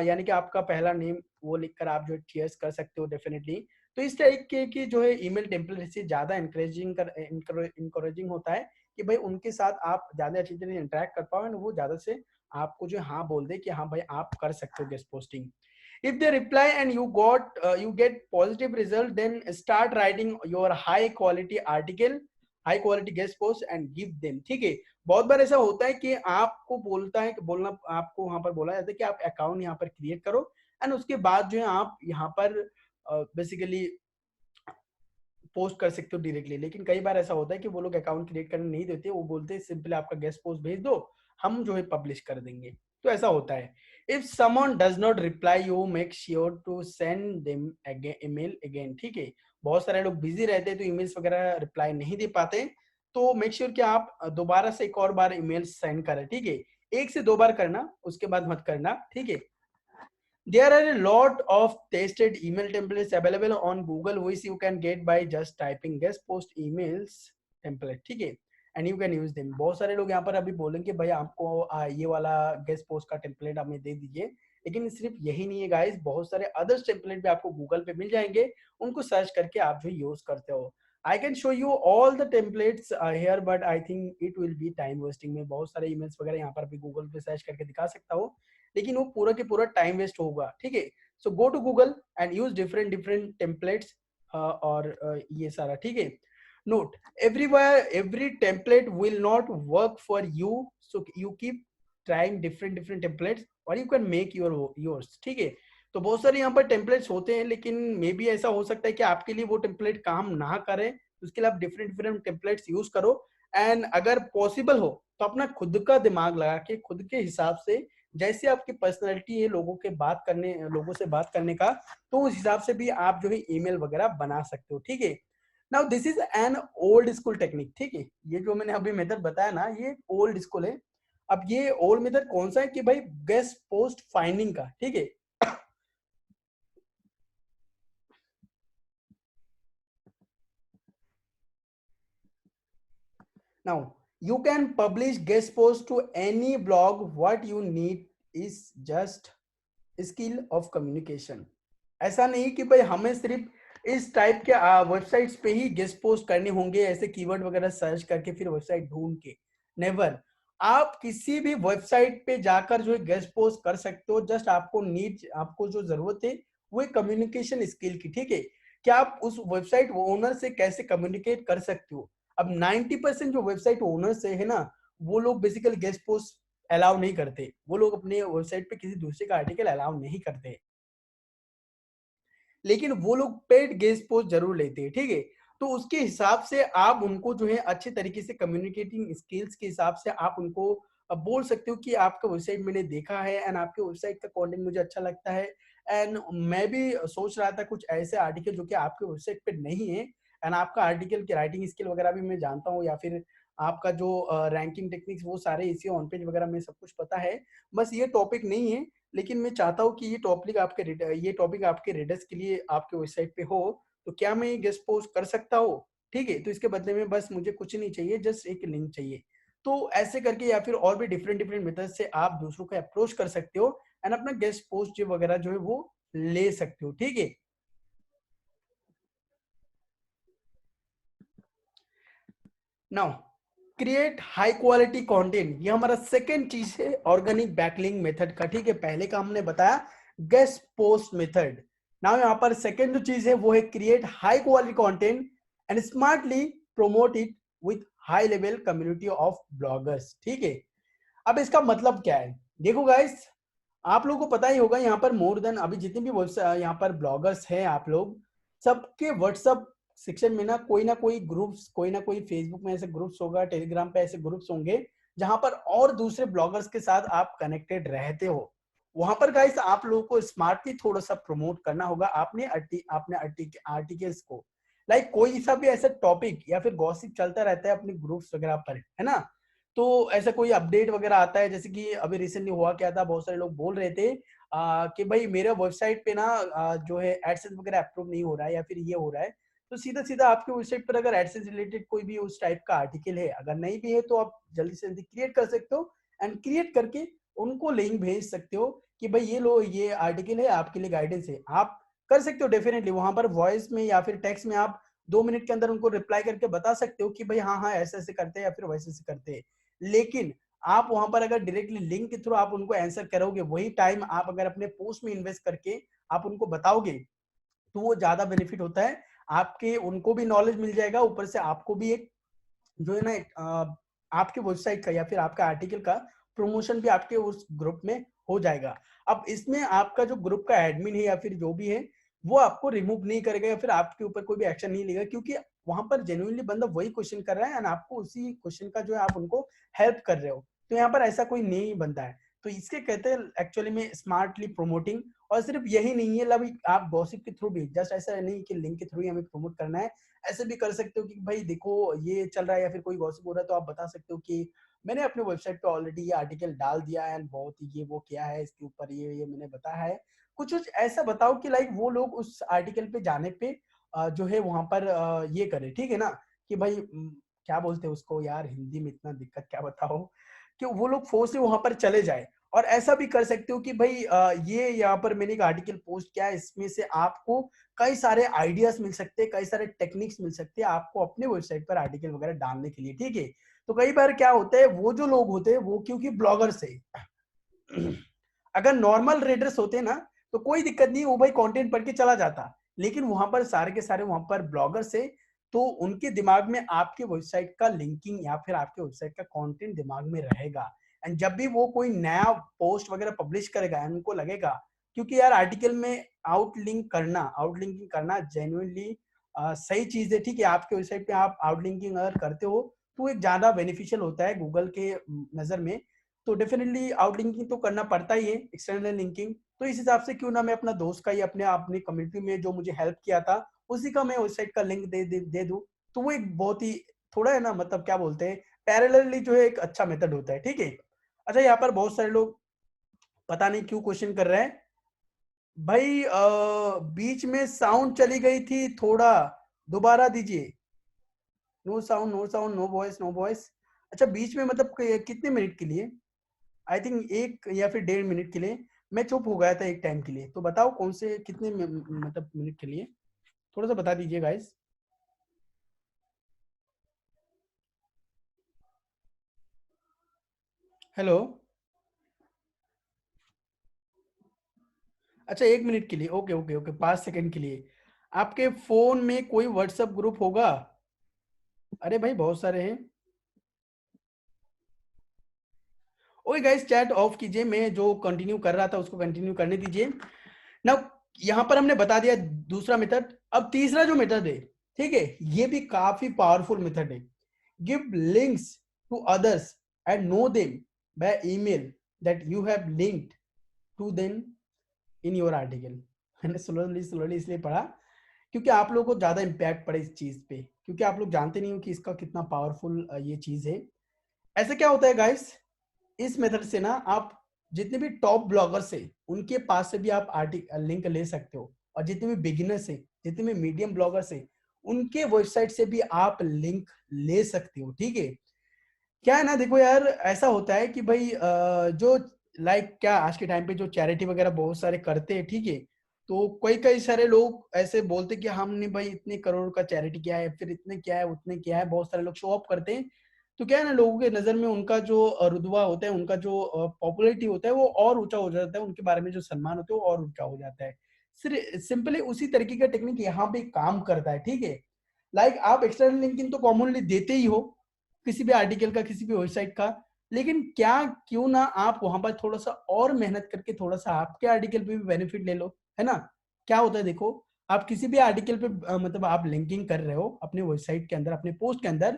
यानी कि आपका पहला नेम वो लिखकर आप जो चेयर्स कर सकते हो डेफिनेटली। तो इस तरीके की जो है ईमेल टेम्पलेट से ज्यादा इंकरेजिंग होता है कि भाई उनके साथ आप ज्यादा अच्छी तरह इंटरेक्ट कर पाओ, वो ज्यादा से आपको जो हाँ बोल दे कि हाँ भाई आप कर सकते हो guest posting. if they reply and you get positive result, then start writing your high quality article, high quality guest post and give them। ठीक है, बहुत बार ऐसा होता है कि आपको बोलता है कि बोलना आपको वहां पर बोला जाता है कि आप अकाउंट यहाँ पर क्रिएट करो एंड उसके बाद जो है आप यहाँ पर बेसिकली पोस्ट कर सकते हो डायरेक्टली। लेकिन कई बार ऐसा होता है कि वो लोग अकाउंट क्रिएट करने नहीं देते, वो बोलते हैं सिंपली आपका गेस्ट पोस्ट भेज दो, हम जो है पब्लिश कर देंगे। तो ऐसा होता है। If someone does not reply you make sure to send them email again. ठीक है, बहुत सारे लोग बिजी रहते हैं तो ईमेल्स वगैरह रिप्लाई नहीं दे पाते, तो मेक श्योर कि आप दोबारा से एक और बार ईमेल सेंड करें। ठीक है, एक से दो बार करना, उसके बाद मत करना। ठीक है, there are a lot of tested email templates available on Google which you can get by just typing guest post emails template। ठीक है, and you can use them। बहुत सारे लोग यहाँ पर अभी बोलेंगे भाई आपको ये वाला गेस्ट पोस्ट का टेम्पलेट हमें दे दीजिए, लेकिन सिर्फ यही नहीं है गाइस, बहुत सारे अदर्स टेम्पलेट भी आपको गूगल पे मिल जाएंगे, उनको सर्च करके आप जो यूज करते हो। I can show you all the templates here, but I think it will be time wasting. मैं बहुत सारे ईमेल्स वगैरह यहाँ पर भी गूगल पे सर्च करके दिखा सकता हूँ, लेकिन वो पूरा के पूरा टाइम वेस्ट होगा, ठीक है। So go to Google and use different different templates और ये सारा, ठीक है। Note, everywhere every template will not work for you, so you keep trying different different templates or you can make yours, ठीक है। तो बहुत सारे यहाँ पर टेम्पलेट्स होते हैं, लेकिन मे बी ऐसा हो सकता है कि आपके लिए वो टेम्पलेट काम ना करे, उसके लिए आप डिफरेंट डिफरेंट टेम्पलेट्स यूज करो। एंड अगर पॉसिबल हो तो अपना खुद का दिमाग लगा के खुद के हिसाब से, जैसे आपकी पर्सनैलिटी है लोगों से बात करने का, तो उस हिसाब से भी आप जो है ईमेल वगैरह बना सकते हो, ठीक है। Now this is an old school technique, ठीक है। ये जो मैंने अभी मेथड बताया ना, ये ओल्ड स्कूल है। अब ये ओल्ड मेथड कौन सा है कि भाई गेस्ट पोस्ट फाइंडिंग का, ठीक है। Now, you can publish guest post to any blog. What you need is just skill of communication. ऐसा नहीं कि भाई हमें सिर्फ इस टाइप के वेबसाइट्स पे ही गेस्ट पोस्ट करने होंगे, ऐसे कीवर्ड वगैरह सर्च करके फिर वेबसाइट ढूंढ के। नेवर। आप किसी भी वेबसाइट पे जाकर जो है गेस्ट पोस्ट कर सकते हो। जस्ट आपको जो जरूरत है वो कम्युनिकेशन स्किल की, ठीक है। क्या आप उस वेबसाइट ओनर से कैसे कम्युनिकेट कर सकते हो। अब 90% जो वेबसाइट ओनर से है ना, वो लोग बेसिकली गेस्ट पोस्ट अलाउ नहीं करते। वो लोग अपने वेबसाइट पे किसी दूसरे का आर्टिकल अलाउ नहीं करते, लेकिन वो लोग पेड गेस्ट पोस्ट जरूर लेते हैं, ठीक है। तो उसके हिसाब से आप उनको जो है अच्छे तरीके से कम्युनिकेटिंग स्किल्स के हिसाब से आप उनको बोल सकते हो कि आपका वेबसाइट मैंने देखा है एंड आपके वेबसाइट का कंटेंट मुझे अच्छा लगता है। एंड मैं भी सोच रहा था कुछ ऐसे आर्टिकल जो कि आपके वेबसाइट पे नहीं है, एंड आपका आर्टिकल की राइटिंग स्किल वगैरह भी मैं जानता हूँ, या फिर आपका जो रैंकिंग टेक्निक्स वो सारे इसी ऑन पेज वगैरह में सब कुछ पता है। बस ये टॉपिक नहीं है, लेकिन मैं चाहता हूँ कि ये टॉपिक आपके रीडर्स के लिए आपके वेबसाइट पे हो। तो क्या मैं ये गेस्ट पोस्ट कर सकता हूँ, ठीक है। तो इसके बदले में बस मुझे कुछ नहीं चाहिए, जस्ट एक लिंक चाहिए। तो ऐसे करके या फिर और भी डिफरेंट डिफरेंट मेथड से आप दूसरों को अप्रोच कर सकते हो एंड अपना गेस्ट पोस्ट जो वगैरह जो है वो ले सकते हो, ठीक है। Now, create high quality content, ये हमारा सेकेंड चीज है ऑर्गेनिक बैकलिंक मेथड का, ठीक है। पहले का हमने बताया गेस्ट पोस्ट मेथड। नाउ यहाँ पर सेकेंड जो चीज है वो है create high quality content and smartly promote it with high level community of bloggers, ठीक है। अब इसका मतलब क्या है, देखो गाइस, आप लोगों को पता ही होगा यहाँ पर मोर देन अभी जितने भी यहाँ पर ब्लॉगर्स हैं आप लोग, सबके व्हाट्सएप सेक्शन में ना कोई ग्रुप्स, कोई ना कोई फेसबुक में ऐसे ग्रुप्स होगा, टेलीग्राम पे ऐसे ग्रुप्स होंगे जहां पर और दूसरे ब्लॉगर्स के साथ आप कनेक्टेड रहते हो। वहां पर गाइस आप लोगों को स्मार्टली थोड़ा सा प्रमोट करना होगा आपने आर्टिकल्स को। लाइक कोई सा भी ऐसा टॉपिक या फिर गॉसिप चलता रहता है अपने ग्रुप्स वगैरह पर, है ना। तो ऐसा कोई अपडेट वगैरह आता है, जैसे कि अभी रिसेंटली हुआ क्या था, बहुत सारे लोग बोल रहे थे कि भाई मेरे वेबसाइट पे ना जो है एडसेंस वगैरह अप्रूव नहीं हो रहा है या फिर ये हो रहा है। तो सीधा सीधा आपके वेबसाइट पर अगर एडसेंस रिलेटेड कोई भी उस टाइप का आर्टिकल है, अगर नहीं भी है तो आप जल्दी से जल्दी क्रिएट कर सकते हो एंड क्रिएट करके उनको लिंक भेज सकते हो कि भाई ये लो, ये आर्टिकल है, आपके लिए गाइडेंस है। आप कर सकते हो डेफिनेटली, वहां पर वॉइस में या फिर टेक्स्ट में आप 2 मिनट के अंदर उनको रिप्लाई करके बता सकते हो कि भाई हाँ हाँ ऐसे ऐसे करते हैं या फिर वैसे ऐसे करते हैं। लेकिन आप वहां पर अगर डायरेक्टली लिंक के थ्रू आप उनको आंसर करोगे, वही टाइम आप अगर अपने पोस्ट में इन्वेस्ट करके आप उनको बताओगे, तो वो ज्यादा बेनिफिट होता है। आपके उनको भी नॉलेज मिल जाएगा, ऊपर से आपको भी एक जो है ना आपके वेबसाइट का या फिर आपका आर्टिकल का प्रमोशन भी आपके उस ग्रुप में हो जाएगा। अब इसमें आपका जो ग्रुप का एडमिन है या फिर जो भी है, वो आपको रिमूव नहीं करेगा या फिर आपके ऊपर कोई भी एक्शन नहीं लेगा, क्योंकि वहां पर जेन्युइनली बंदा वही क्वेश्चन कर रहा है एंड आपको उसी क्वेश्चन का जो है आप उनको हेल्प कर रहे हो। तो यहाँ पर ऐसा कोई नहीं बनता है। तो इसके कहते हैं एक्चुअली में स्मार्टली प्रोमोटिंग। और सिर्फ यही नहीं है, मतलब आप गॉसिप के थ्रू भी, जस्ट ऐसा नहीं कि लिंक के थ्रू ही हमें प्रमोट करना है। ऐसे भी कर सकते हो कि भाई देखो ये चल रहा है या फिर कोई गॉसिप हो रहा है, तो आप बता सकते हो कि मैंने अपने वेबसाइट पे ऑलरेडी ये आर्टिकल डाल दिया है एंड बहुत ही ये वो किया है, इसके ऊपर ये मैंने बताया है। कुछ कुछ ऐसा बताओ कि लाइक वो लोग उस आर्टिकल पे जाने पे जो है वहां पर ये करे, ठीक है ना। कि भाई क्या बोलते हैं उसको यार, हिंदी में इतना दिक्कत क्या बताओ, कि वो लोग फोर्स से वहां पर चले जाए। और ऐसा भी कर सकते हो कि भाई ये यहाँ पर मैंने एक आर्टिकल पोस्ट किया है, इसमें से आपको कई सारे आइडियाज मिल सकते हैं, कई सारे टेक्निक्स मिल सकते हैं आपको अपने वेबसाइट पर आर्टिकल वगैरह डालने के लिए, ठीक है। तो कई बार क्या होता है, वो जो लोग होते हैं वो क्योंकि ब्लॉगर्स है, अगर नॉर्मल रीडर्स होते ना तो कोई दिक्कत नहीं, वो भाई कंटेंट पढ़ के चला जाता, लेकिन वहां पर सारे के सारे वहां पर ब्लॉगर्स है, तो उनके दिमाग में आपके वेबसाइट का लिंकिंग या फिर आपके वेबसाइट का कंटेंट दिमाग में रहेगा। एंड जब भी वो कोई नया पोस्ट वगैरह पब्लिश करेगा, उनको लगेगा, क्योंकि यार आर्टिकल में आउटलिंकिंग करना जेन्युइनली सही चीज है, ठीक है। आपके वेबसाइट पे आप आउटलिंकिंग अगर करते हो तो एक ज्यादा बेनिफिशियल होता है गूगल के नजर में, तो डेफिनेटली आउटलिंकिंग तो करना पड़ता ही है, एक्सटर्नल लिंकिंग। तो इस हिसाब से क्यों ना मैं अपना दोस्त का ही अपने कम्युनिटी में जो मुझे हेल्प किया था उसी का मैं वेबसाइट का लिंक दे दूं, तो वो एक बहुत ही थोड़ा है ना, मतलब क्या बोलते हैं, पैरेलली जो है एक अच्छा मेथड होता है, ठीक है। अच्छा, यहाँ पर बहुत सारे लोग पता नहीं क्यों क्वेश्चन कर रहे हैं भाई, बीच में साउंड चली गई थी, थोड़ा दोबारा दीजिए। No sound, no sound, no voice, no voice. अच्छा, बीच में मतलब कितने मिनट के लिए? आई थिंक 1 या फिर 1.5 मिनट के लिए मैं चुप हो गया था एक टाइम के लिए। तो बताओ कौन से कितने मतलब मिनट के लिए, थोड़ा सा बता दीजिए गाइस। हेलो। अच्छा, 1 मिनट के लिए, ओके ओके ओके, 5 सेकंड के लिए। आपके फोन में कोई व्हाट्सएप ग्रुप होगा? अरे भाई बहुत सारे हैं। ओके गाइस, चैट ऑफ कीजिए, मैं जो कंटिन्यू कर रहा था उसको कंटिन्यू करने दीजिए। नाउ यहाँ पर हमने बता दिया दूसरा मेथड, अब तीसरा जो मेथड है, ठीक है, ये भी काफी पावरफुल मेथड है। Give links to others and know them by email that you have linked to them in your article. मैंने स्लोली स्लोली इसलिए पढ़ा क्योंकि आप लोगों को ज्यादा इम्पैक्ट पड़े इस चीज पे, क्योंकि आप लोग जानते नहीं हो कि इसका कितना पावरफुल ये चीज है। ऐसे क्या होता है गाइस, इस मेथड से ना आप जितने भी टॉप ब्लॉगर्स है उनके पास से भी आप आर्टिकल लिंक ले सकते हो, और जितने भी बिगिनर्स है, जितने भी मीडियम ब्लॉगर्स है, उनके वेबसाइट से भी आप लिंक ले सकते हो, ठीक है। क्या है ना, देखो यार, ऐसा होता है कि भाई जो लाइक क्या आज के टाइम पे जो चैरिटी वगैरह बहुत सारे करते हैं, ठीक है, तो कई कई सारे लोग ऐसे बोलते कि हमने भाई इतने करोड़ का चैरिटी किया है, फिर इतने किया है, उतने किया है, बहुत सारे लोग शो ऑफ करते हैं। तो क्या है ना, लोगों के नजर में उनका जो रुतबा होता है, उनका जो पॉपुलैरिटी होता है वो और ऊंचा हो जाता है, उनके बारे में जो सम्मान होता है वो और ऊंचा हो जाता है। सिर्फ सिंपली उसी तरीके का टेक्निक यहाँ पे काम करता है, ठीक है। लाइक आप एक्सटर्नल लिंकिंग तो कॉमनली देते ही हो किसी भी आर्टिकल का, किसी भी वेबसाइट का, लेकिन क्या क्यों ना आप वहां पर थोड़ा सा और मेहनत करके थोड़ा सा आपके आर्टिकल पे भी बेनिफिट ले लो, है ना। क्या होता है देखो, आप किसी भी आर्टिकल पे मतलब आप लिंकिंग कर रहे हो अपने वेबसाइट के अंदर, अपने पोस्ट के अंदर,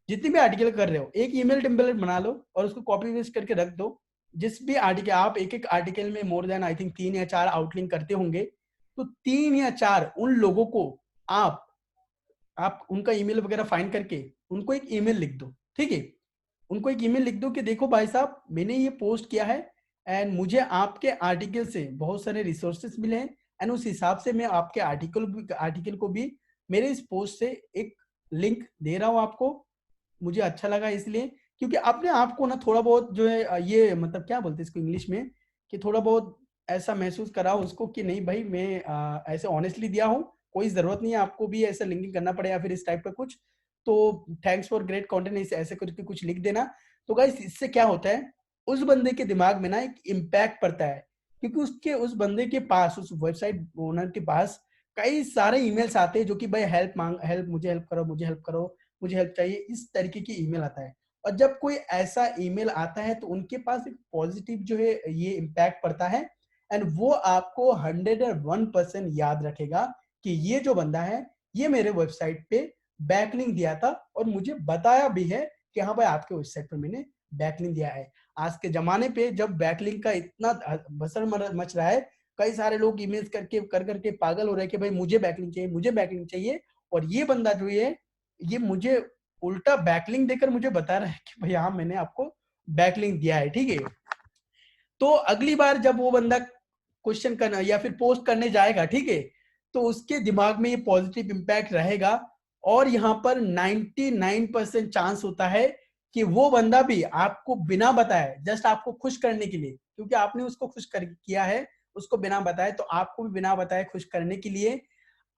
जितने भी आर्टिकल कर रहे हो, एक ईमेल टेम्पलेट बना लो और उसको कॉपी पेस्ट करके रख दो। जिस भी आर्टिकल आप एक एक आर्टिकल में मोर देन आई थिंक 3 या 4 आउटलिंक करते होंगे, तो 3 या 4 उन लोगों को आप उनका ईमेल वगैरह फाइंड करके उनको एक ईमेल लिख दो, ठीक है। उनको एक ईमेल लिख दो कि देखो भाई साहब, मैंने ये पोस्ट किया है एंड मुझे आपके आर्टिकल से बहुत सारे रिसोर्सेस मिले हैं, एंड उस हिसाब से मैं आपके आर्टिकल को भी मेरे इस पोस्ट से एक लिंक दे रहा हूँ आपको। मुझे अच्छा लगा इसलिए, क्योंकि अपने आप को ना थोड़ा बहुत जो है ये मतलब क्या बोलते हैं इसको इंग्लिश में, कि थोड़ा बहुत ऐसा महसूस कराओ उसको कि नहीं भाई मैं ऐसे ऑनेस्टली दिया हूँ, कोई जरूरत नहीं है आपको भी ऐसा लिंकिंग करना पड़े या फिर इस टाइप का कुछ। तो थैंक्स फॉर ग्रेट कंटेंट ऐसे करके कुछ लिख देना। तो गाइस इससे क्या होता है, उस बंदे के दिमाग में ना एक इम्पैक्ट पड़ता है, क्योंकि उसके उस बंदे के पास, उस वेबसाइट ओनर के पास कई सारे ईमेल्स आते हैं जो कि भाई हेल्प, मुझे हेल्प करो, मुझे हेल्प करो, मुझे हेल्प चाहिए, इस तरीके की ईमेल आता है। और जब कोई ऐसा ईमेल आता है तो उनके पास एक पॉजिटिव जो है ये इम्पैक्ट पड़ता है, एंड वो आपको 101% याद रखेगा कि ये जो बंदा है ये मेरे वेबसाइट पे बैकलिंक दिया था और मुझे बताया भी है कि हाँ भाई आपके वेबसाइट पर मैंने बैकलिंक दिया है। आज के जमाने पे जब बैकलिंक का इतना भसड़ मच रहा है, कई सारे लोग ईमेल्स करके पागल हो रहे हैं कि भाई मुझे बैकलिंक चाहिए, मुझे बैकलिंक चाहिए, और ये बंदा जो ये मुझे उल्टा बैकलिंक देकर मुझे बता रहा है कि भाई हाँ मैंने आपको बैकलिंक दिया है, ठीक है। तो अगली बार जब वो बंदा क्वेश्चन करना या फिर पोस्ट करने जाएगा, ठीक है, तो उसके दिमाग में ये पॉजिटिव इंपैक्ट रहेगा, और यहाँ पर 99% चांस होता है कि वो बंदा भी आपको बिना बताए, जस्ट आपको खुश करने के लिए, क्योंकि आपने उसको खुश किया है, उसको बिना बताए, तो आपको भी बिना बताए खुश करने के लिए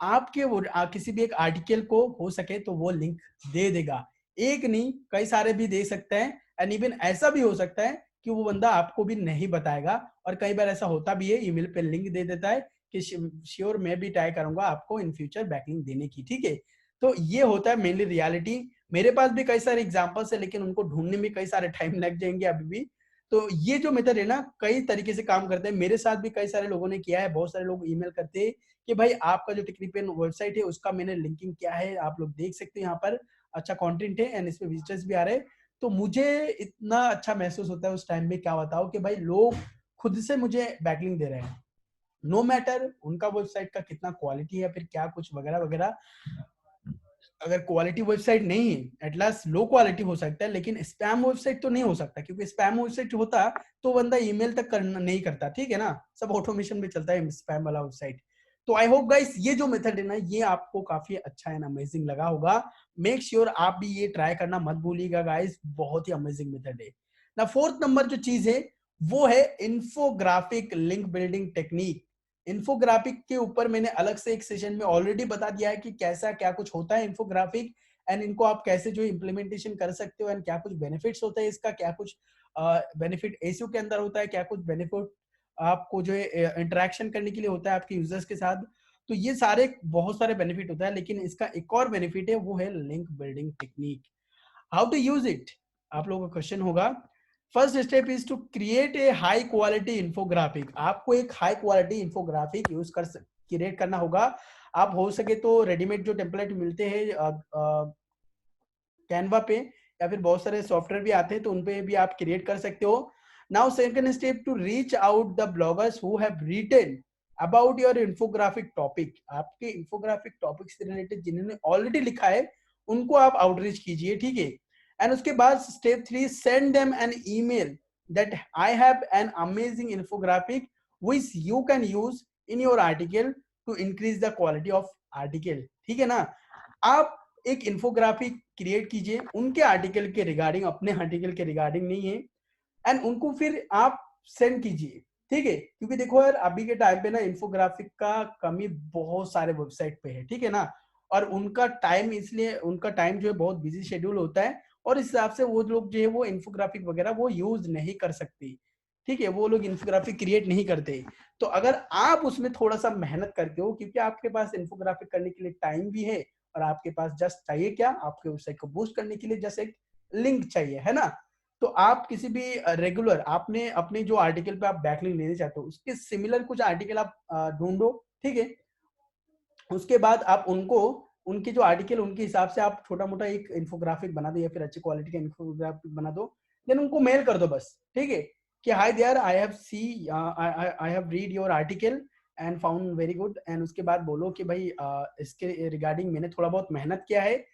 आपके वो किसी भी एक आर्टिकल को हो सके तो वो लिंक दे देगा। एक नहीं, कई सारे भी दे सकते हैं। एंड इवन ऐसा भी हो सकता है कि वो बंदा आपको भी नहीं बताएगा, और कई बार ऐसा होता भी है, ईमेल पे लिंक दे देता है कि श्योर मैं भी ट्राई करूंगा आपको इन फ्यूचर बैकलिंक देने की, ठीक है। तो ये होता है मेनली रियलिटी। मेरे पास भी कई सारे एग्जांपल्स है, लेकिन उनको ढूंढने में कई सारे टाइम लग जाएंगे अभी भी। तो ये जो मेथड है ना, कई तरीके से काम करते हैं। मेरे साथ भी कई सारे लोगों ने किया है। बहुत सारे लोग ईमेल करते हैं कि भाई आपका जो टेक्निपियन वेबसाइट है उसका मैंने लिंकिंग किया है, आप लोग देख सकते हैं, यहाँ पर अच्छा कंटेंट है एंड इसमें विजिटर्स भी आ रहे हैं। तो मुझे इतना अच्छा महसूस होता है उस टाइम में, क्या बताओ, कि भाई लोग खुद से मुझे बैकलिंक दे रहे हैं, नो मैटर उनका वेबसाइट का कितना क्वालिटी है, फिर क्या कुछ वगैरह वगैरह। अगर क्वालिटी वेबसाइट नहीं है, एट लास्ट लो क्वालिटी हो सकता है, लेकिन स्पैम वेबसाइट तो नहीं हो सकता, क्योंकि स्पैम वेबसाइट होता तो बंदा ईमेल तक करना नहीं करता, ठीक है ना, सब ऑटोमेशन में चलता है स्पैम वाला वेबसाइट। तो आई होप गाइस ये जो मेथड है ना, ये आपको काफी अच्छा एंड अमेजिंग लगा होगा। मेक श्योर आप भी ये ट्राई करना मत भूलिएगा गाइस, बहुत ही अमेजिंग मेथड है ना। फोर्थ नंबर जो चीज है वो है infographic link building technique. Infographic के ऊपर मैंने अलग से एक सेशन में ऑलरेडी बता दिया है कि कैसा क्या कुछ होता है इन्फोग्राफिक, एंड इनको आप कैसे जो इम्प्लीमेंटेशन कर सकते हो, एंड क्या कुछ बेनिफिट्स होता है इसका, क्या कुछ बेनिफिट एसईओ के अंदर होता है, क्या कुछ बेनिफिट आपको जो है इंटरेक्शन करने के लिए होता है आपके यूजर्स के साथ। तो ये सारे बहुत सारे बेनिफिट होता है, लेकिन इसका एक और बेनिफिट है, वो है link building technique. How to use it, आप लोगों का क्वेश्चन होगा। First step is to create a high quality infographic. आपको एक हाई क्वालिटी इंफोग्राफिक यूज कर क्रिएट करना होगा। आप हो सके तो रेडीमेड जो टेम्पलेट मिलते हैं कैनवा पे, या फिर बहुत सारे सॉफ्टवेयर भी आते हैं, तो उन पे भी आप क्रिएट कर सकते हो। Now second step, to reach out the bloggers who have written about your infographic topic. आपके इंफोग्राफिक टॉपिक से रिलेटेड जिन्होंने ऑलरेडी लिखा है उनको आप आउटरीच कीजिए, ठीक है। एंड उसके बाद step 3, send them an email that I have an amazing infographic which you can use in your article to increase the quality of article, ठीक है ना। आप एक इंफोग्राफिक क्रिएट कीजिए उनके आर्टिकल के रिगार्डिंग, अपने आर्टिकल के रिगार्डिंग नहीं है, एंड उनको फिर आप सेंड कीजिए, ठीक है। क्योंकि देखो यार, अभी के टाइम पे ना इंफोग्राफिक का कमी बहुत सारे वेबसाइट पे है, ठीक है ना। और उनका टाइम, इसलिए उनका टाइम जो है बहुत बिजी शेड्यूल होता है, और इस हिसाब से वो लोग जो है वो इंफोग्राफिक वगैरह वो यूज नहीं कर सकते, ठीक है, वो लोग इंफोग्राफिक क्रिएट नहीं करते। तो अगर आप उसमें थोड़ा सा मेहनत करते हो, क्योंकि आपके पास इंफोग्राफिक करने के लिए टाइम भी है, और आपके पास जस्ट चाहिए क्या, आपके वेबसाइट को बूस्ट करने के लिए जस्ट एक लिंक चाहिए, है ना। तो आप किसी भी रेगुलर, आपने अपने जो आर्टिकल पे आप बैकलिंक लेने चाहते हो उसके सिमिलर कुछ आर्टिकल आप ढूंढो, ठीक है। उसके बाद आप उनको, उनके जो आर्टिकल उनके हिसाब से आप छोटा मोटा एक इंफोग्राफिक बना दो, या फिर अच्छी क्वालिटी का इंफोग्राफिक बना दो, देन उनको मेल कर दो बस, ठीक है, कि hi there, I have see I have read your article and found very good. And उसके बाद बोलो कि भाई इसके रिगार्डिंग मैंने थोड़ा बहुत मेहनत किया है,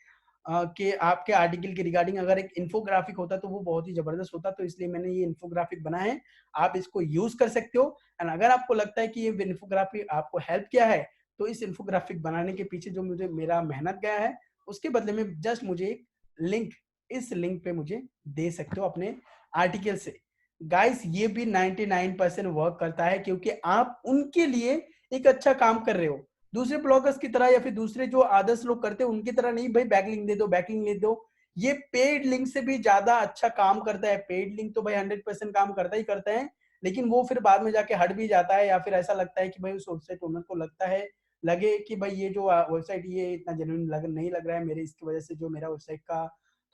कि आपके आर्टिकल के रिगार्डिंग अगर एक इंफोग्राफिक होता तो वो बहुत ही जबरदस्त होता, तो इसलिए मैंने ये इंफोग्राफिक बना है, आप इसको यूज कर सकते हो। एंड अगर आपको लगता है कि ये इंफोग्राफिक आपको हेल्प किया है, तो इस इंफोग्राफिक बनाने के पीछे जो मुझे मेरा मेहनत गया है, उसके बदले में जस्ट मुझे एक लिंक, इस लिंक पे मुझे दे सकते हो अपने आर्टिकल से। गाइस ये भी 99% वर्क करता है, क्योंकि आप उनके लिए एक अच्छा काम कर रहे हो, दूसरे ब्लॉगर्स की तरह या फिर दूसरे जो आदर्श लोग करते हैं उनकी तरह नहीं, भाई बैकलिंक दे दो, बैकलिंक दे दो। ये पेड लिंक से भी ज्यादा अच्छा काम करता है। पेड लिंक तो भाई 100% काम करता ही करता है, लेकिन वो फिर बाद में जाके हट भी जाता है, या फिर ऐसा लगता है कि भाई उस वेबसाइट ओनर को लगता है, लगे कि भाई ये जो वेबसाइट ये इतना जेन्युइन नहीं लग रहा है मेरे, इसकी वजह से जो मेरा वेबसाइट का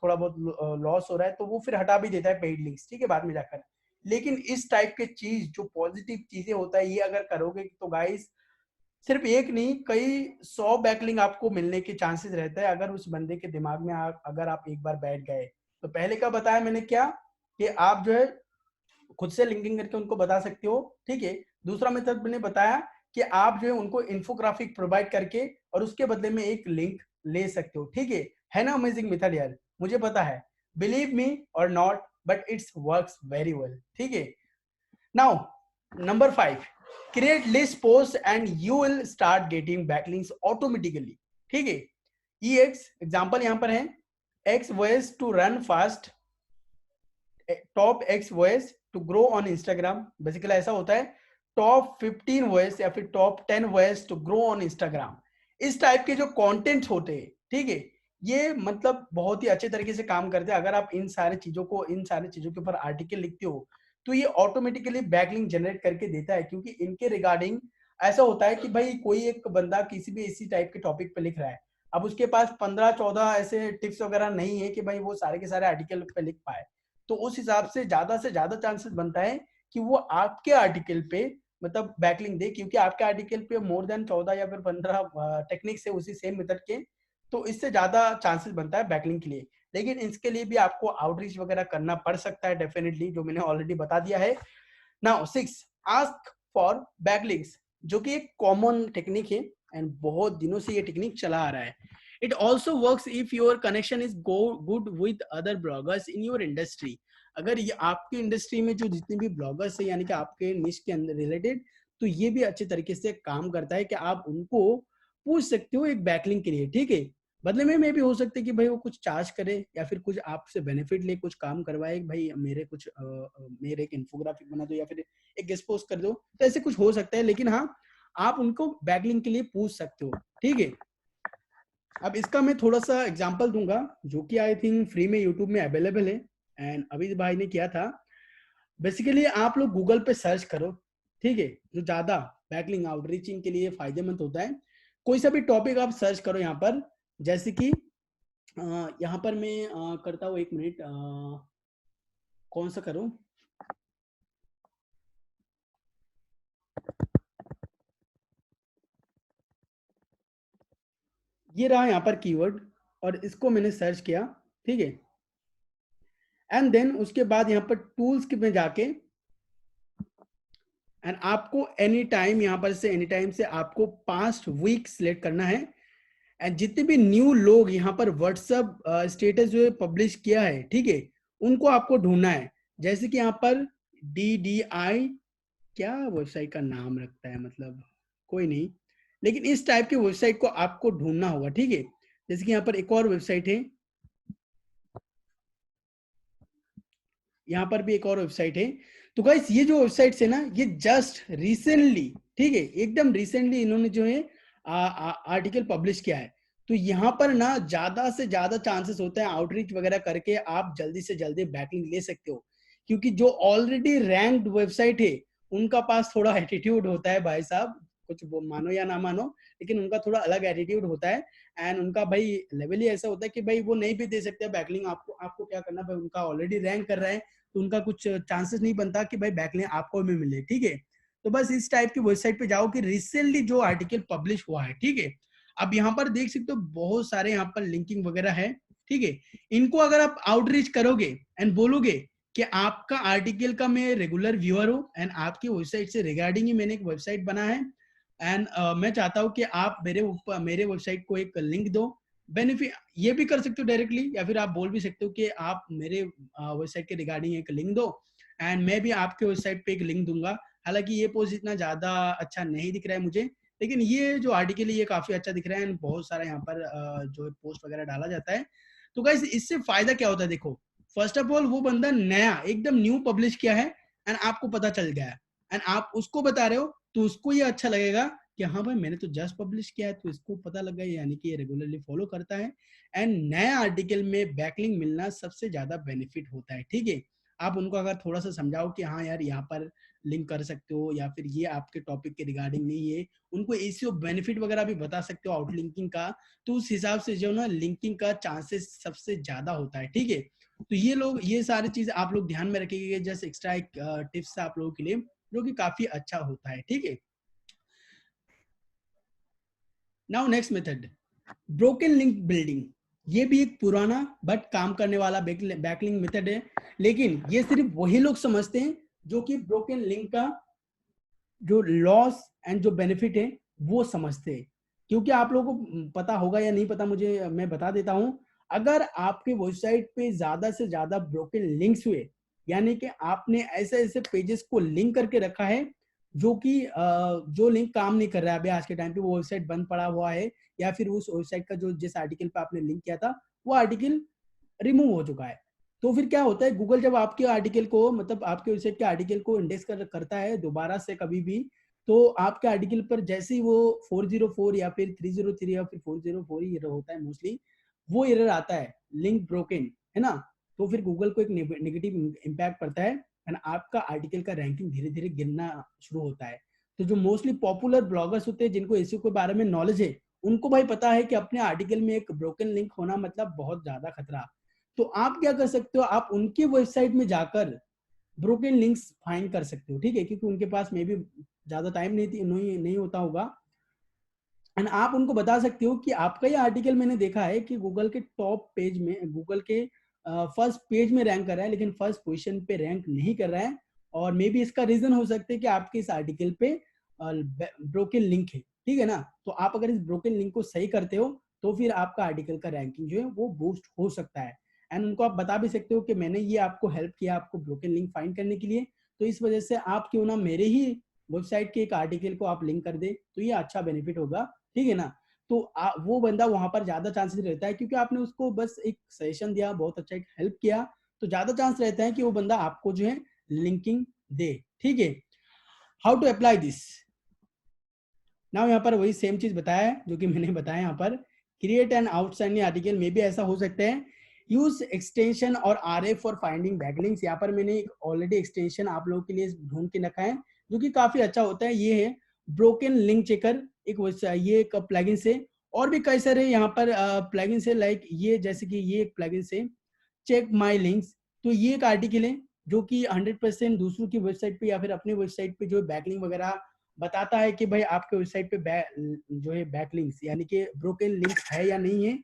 थोड़ा बहुत लॉस हो रहा है, तो वो फिर हटा भी देता है पेड लिंक्स, ठीक है, बाद में जाकर। लेकिन इस टाइप के चीज जो पॉजिटिव चीजें होता है, ये अगर करोगे तो गाइस सिर्फ एक नहीं, कई 100 बैकलिंग आपको मिलने के चांसेस रहता है, अगर उस बंदे के दिमाग में अगर आप एक बार बैठ गए। तो पहले का बताया मैंने क्या, कि आप जो है खुद से लिंकिंग करके उनको बता सकते हो, ठीक है। दूसरा मेथड मैंने बताया कि आप जो है उनको इंफोग्राफिक प्रोवाइड करके और उसके बदले में एक लिंक ले सकते हो, ठीक है ना। अमेजिंग मेथड यार, मुझे पता है, बिलीव मी और not, but it's works very well, ठीक है। Now number 5, create list post and you will start getting backlinks automatically, ठीक है। ex एग्जांपल यहां पर है, x ways to run fast top X ways to grow on Instagram, basically ऐसा होता है टॉप 15 वॉइस या फिर top 10 ways to grow on Instagram. इस टाइप के जो कंटेंट होते हैं, ठीक है, ये मतलब बहुत ही अच्छे तरीके से काम करते हैं। अगर आप इन सारी चीजों के ऊपर आर्टिकल लिखते हो तो ये ऑटोमेटिकली बैकलिंक जनरेट करके देता है, क्योंकि इनके रिगार्डिंग ऐसा होता है कि भाई कोई एक बंदा किसी भी इसी टाइप के टॉपिक पे लिख रहा है, अब उसके पास 15-14 ऐसे टिप्स वगैरह नहीं है कि भाई वो सारे के सारे आर्टिकल पे लिख पाए, तो उस हिसाब से ज्यादा चांसेस बनता है कि वो आपके आर्टिकल पे मतलब बैकलिंक दे, क्योंकि आपके आर्टिकल पे मोर देन 14 या फिर 15 टेक्निक्स है उसी सेम मेथड के, तो इससे ज्यादा चांसेस बनता है बैकलिंक के लिए। लेकिन इसके लिए भी आपको आउटरीच वगैरह करना पड़ सकता है डेफिनेटली, जो मैंने ऑलरेडी बता दिया है। नाउ 6, आस्क फॉर बैकलिंक्स, जो कि एक कॉमन टेक्निक है एंड बहुत दिनों से ये टेक्निक चला आ रहा है। It also works if your connection is good with other bloggers in your industry. अगर ये आपकी इंडस्ट्री में जो जितने भी ब्लॉगर्स है यानी कि आपके निश के अंदर रिलेटेड, तो ये भी अच्छे तरीके से काम करता है कि आप उनको पूछ सकते हो एक बैकलिंक के लिए, ठीक है। बदले में भी हो सकता है कि भाई वो कुछ चार्ज करे या फिर कुछ आपसे बेनिफिट ले, कुछ काम करवाए, भाई मेरे कुछ मेरे एक इन्फोग्राफिक बना दो या फिर एक गेस्ट पोस्ट कर दो, तो ऐसे कुछ हो सकता है। लेकिन हाँ, आप उनको बैकलिंक के लिए पूछ सकते हो, ठीक है। अब इसका मैं थोड़ा सा एग्जांपल दूंगा जो कि आई थिंक फ्री में यूट्यूब में अवेलेबल है एंड अभी भाई ने किया था। बेसिकली आप लोग गूगल पे सर्च करो, ठीक है, जो ज्यादा बैकलिंक आउटरीचिंग के लिए फायदेमंद होता है। कोई सा भी टॉपिक आप सर्च करो यहाँ पर, जैसे कि यहाँ पर मैं करता हूँ, 1 मिनट, कौन सा करूँ, ये रहा यहाँ पर कीवर्ड और इसको मैंने सर्च किया, ठीक है। एंड देन उसके बाद यहाँ पर टूल्स में जाके एंड आपको एनी टाइम यहाँ पर से एनी टाइम से आपको पास्ट वीक सिलेक्ट करना है एंड जितने भी न्यू लोग यहाँ पर व्हाट्सएप स्टेटस जो पब्लिश किया है, ठीक है, उनको आपको ढूंढना है। जैसे कि यहाँ पर DDI, क्या वेबसाइट का नाम रखता है, मतलब कोई नहीं, लेकिन इस टाइप के वेबसाइट को आपको ढूंढना होगा, ठीक है। जैसे कि यहाँ पर एक और वेबसाइट है, यहाँ पर भी एक और वेबसाइट है। तो गाइस ये जो वेबसाइट है ना, ये जस्ट रिसेंटली, ठीक है, एकदम रिसेंटली इन्होंने जो है आर्टिकल पब्लिश किया है। तो यहाँ पर ना ज्यादा से ज्यादा चांसेस होता है आउटरीच वगैरह करके आप जल्दी से जल्दी बैकलिंक ले सकते हो, क्योंकि जो ऑलरेडी रैंक्ड वेबसाइट है उनका पास थोड़ा एटीट्यूड होता है भाई साहब, कुछ मानो या ना मानो, लेकिन उनका थोड़ा अलग एटीट्यूड होता है एंड उनका भाई लेवल ही ऐसा होता है कि भाई वो नहीं भी दे सकते बैकलिंक आपको। आपको क्या करना भाई, उनका ऑलरेडी रैंक कर रहा है तो उनका कुछ चांसेस नहीं बनता कि भाई बैकलिंक आपको भी मिले, ठीक है। तो बस इस टाइप की वेबसाइट पे जाओ कि रिसेंटली जो आर्टिकल पब्लिश हुआ है, ठीक है। अब यहाँ पर देख सकते हो बहुत सारे यहाँ पर लिंकिंग वगैरह है, ठीक है। इनको अगर आप आउटरीच करोगे एंड बोलोगे कि आपका आर्टिकल का मैं रेगुलर व्यूअर हूँ एंड आपकी वेबसाइट से रिगार्डिंग ही मैंने एक वेबसाइट बना है एंड मैं चाहता हूँ कि आप मेरे वेबसाइट को एक लिंक दो, बेनिफिट ये भी कर सकते हो डायरेक्टली, या फिर आप बोल भी सकते हो कि आप मेरे वेबसाइट के रिगार्डिंग एक लिंक दो एंड मैं भी आपके वेबसाइट पे एक लिंक दूंगा। हालांकि ये पोस्ट इतना ज्यादा अच्छा नहीं दिख रहा है मुझे, लेकिन ये जो आर्टिकल है ये काफी अच्छा दिख रहा है एंड बहुत सारा यहाँ पर जो पोस्ट वगैरह डाला जाता है। तो गाइस इससे फायदा क्या होता है, देखो फर्स्ट ऑफ ऑल वो बंदा नया एकदम न्यू पब्लिश किया है एंड आपको पता चल गया है एंड आप उसको बता रहे हो, तो उसको ये अच्छा लगेगा कि हाँ भाई मैंने तो जस्ट पब्लिश किया है, तो इसको पता लग गया, यानी कि ये रेगुलरली फॉलो करता है एंड नए आर्टिकल में बैकलिंक मिलना सबसे ज्यादा बेनिफिट होता है, ठीक है। आप उनको अगर थोड़ा सा समझाओ कि हाँ यार यहाँ पर लिंक कर सकते हो या फिर ये आपके टॉपिक के रिगार्डिंग नहीं है, उनको एसीओ बेनिफिट वगैरह भी बता सकते हो आउटलिंकिंग का, तो उस हिसाब से जो ना लिंकिंग का चांसेस सबसे ज्यादा होता है, ठीक है। तो ये लोग ये सारी चीज आप लोग ध्यान में रखिएगा, जस्ट एक्स्ट्रा एक टिप्स आप लोगों के लिए जो कि काफी अच्छा होता है, ठीक है। Now next method, broken link building. ये भी एक पुराना बट काम करने वाला बैकलिंक मेथड है, लेकिन ये सिर्फ वही लोग समझते हैं जो कि ब्रोकन लिंक का जो लॉस एंड जो बेनिफिट है वो समझते हैं। क्योंकि आप लोगों को पता होगा या नहीं पता, मुझे मैं बता देता हूं, अगर आपके वेबसाइट पे ज्यादा से ज्यादा ब्रोकन लिंक्स हुए, यानी कि आपने ऐसे ऐसे पेजेस को लिंक करके रखा है जो कि जो लिंक काम नहीं कर रहा है अभी आज के टाइम पे, वो वेबसाइट बंद पड़ा हुआ है, या फिर उस वेबसाइट का जो जिस आर्टिकल पे आपने लिंक किया था वो आर्टिकल रिमूव हो चुका है, तो फिर क्या होता है, गूगल जब आपके आर्टिकल को, मतलब आपके वेबसाइट के आर्टिकल को इंडेक्स करता है दोबारा से कभी भी, तो आपके आर्टिकल पर जैसे ही वो 404 या फिर 303 या फिर 404 ही एरर होता है मोस्टली, वो एरर आता है लिंक ब्रोकन, है ना। तो फिर गूगल को एक नेगेटिव इम्पैक्ट पड़ता है एंड आपका आर्टिकल का रैंकिंग धीरे धीरे गिरना शुरू होता है। तो जो मोस्टली पॉपुलर ब्लॉगर्स होते हैं जिनको एसईओ के बारे में नॉलेज है, उनको भाई पता है कि अपने आर्टिकल में एक ब्रोकन लिंक होना मतलब बहुत ज्यादा खतरा। तो आप क्या कर सकते हो, आप उनके वेबसाइट में जाकर ब्रोकन लिंक्स फाइंड कर सकते हो, ठीक है, क्योंकि उनके पास मे भी ज्यादा टाइम नहीं होता होगा। एंड आप उनको बता सकते हो कि आपका ये आर्टिकल मैंने देखा है कि गूगल के टॉप पेज में, गूगल के फर्स्ट पेज में रैंक कर रहा है, लेकिन फर्स्ट पोजीशन पे रैंक नहीं कर रहा है। और मे बी इसका रीजन हो सकता है कि आपके इस आर्टिकल पे ब्रोकन लिंक है, ठीक है ना। तो आप अगर इस ब्रोकन लिंक को सही करते हो तो फिर आपका आर्टिकल का रैंकिंग जो है वो बूस्ट हो सकता है। एंड उनको आप बता भी सकते हो कि मैंने ये आपको हेल्प किया आपको ब्रोकन लिंक फाइंड करने के लिए, तो इस वजह से आप क्यों ना मेरे ही वेबसाइट के एक आर्टिकल को आप लिंक कर दे, तो ये अच्छा बेनिफिट होगा, ठीक है ना। तो वो बंदा वहां पर ज्यादा चांसेस रहता है, क्योंकि आपने उसको बस एक सजेशन दिया, बहुत अच्छा एक हेल्प किया, तो ज्यादा चांस रहता है कि वो बंदा आपको जो है लिंकिंग दे, ठीक है। How to apply this now, यहाँ पर वही सेम चीज बताया है जो कि मैंने बताया यहाँ पर, क्रिएट एन आउटस्टैंडिंग आर्टिकल में भी ऐसा हो सकता है। यूज एक्सटेंशन और आरएफ फॉर फाइंडिंग बैकलिंक्स, यहाँ पर मैंने ऑलरेडी एक्सटेंशन आप लोगों के लिए ढूंढ के रखा है जो कि काफी अच्छा होता है। ये है ब्रोकन लिंक चेकर, एक ये एक प्लगइन से, और भी कई सारे यहाँ पर प्लगइन से, लाइक ये, जैसे कि ये एक प्लगइन से चेक माई लिंक्स। तो ये एक आर्टिकल है जो कि 100% दूसरों की वेबसाइट पे या फिर अपनी वेबसाइट पे जो बैकलिंक वगैरह बताता है कि भाई आपके वेबसाइट पे जो है बैकलिंक्स यानी कि ब्रोकन लिंक्स है या नहीं है।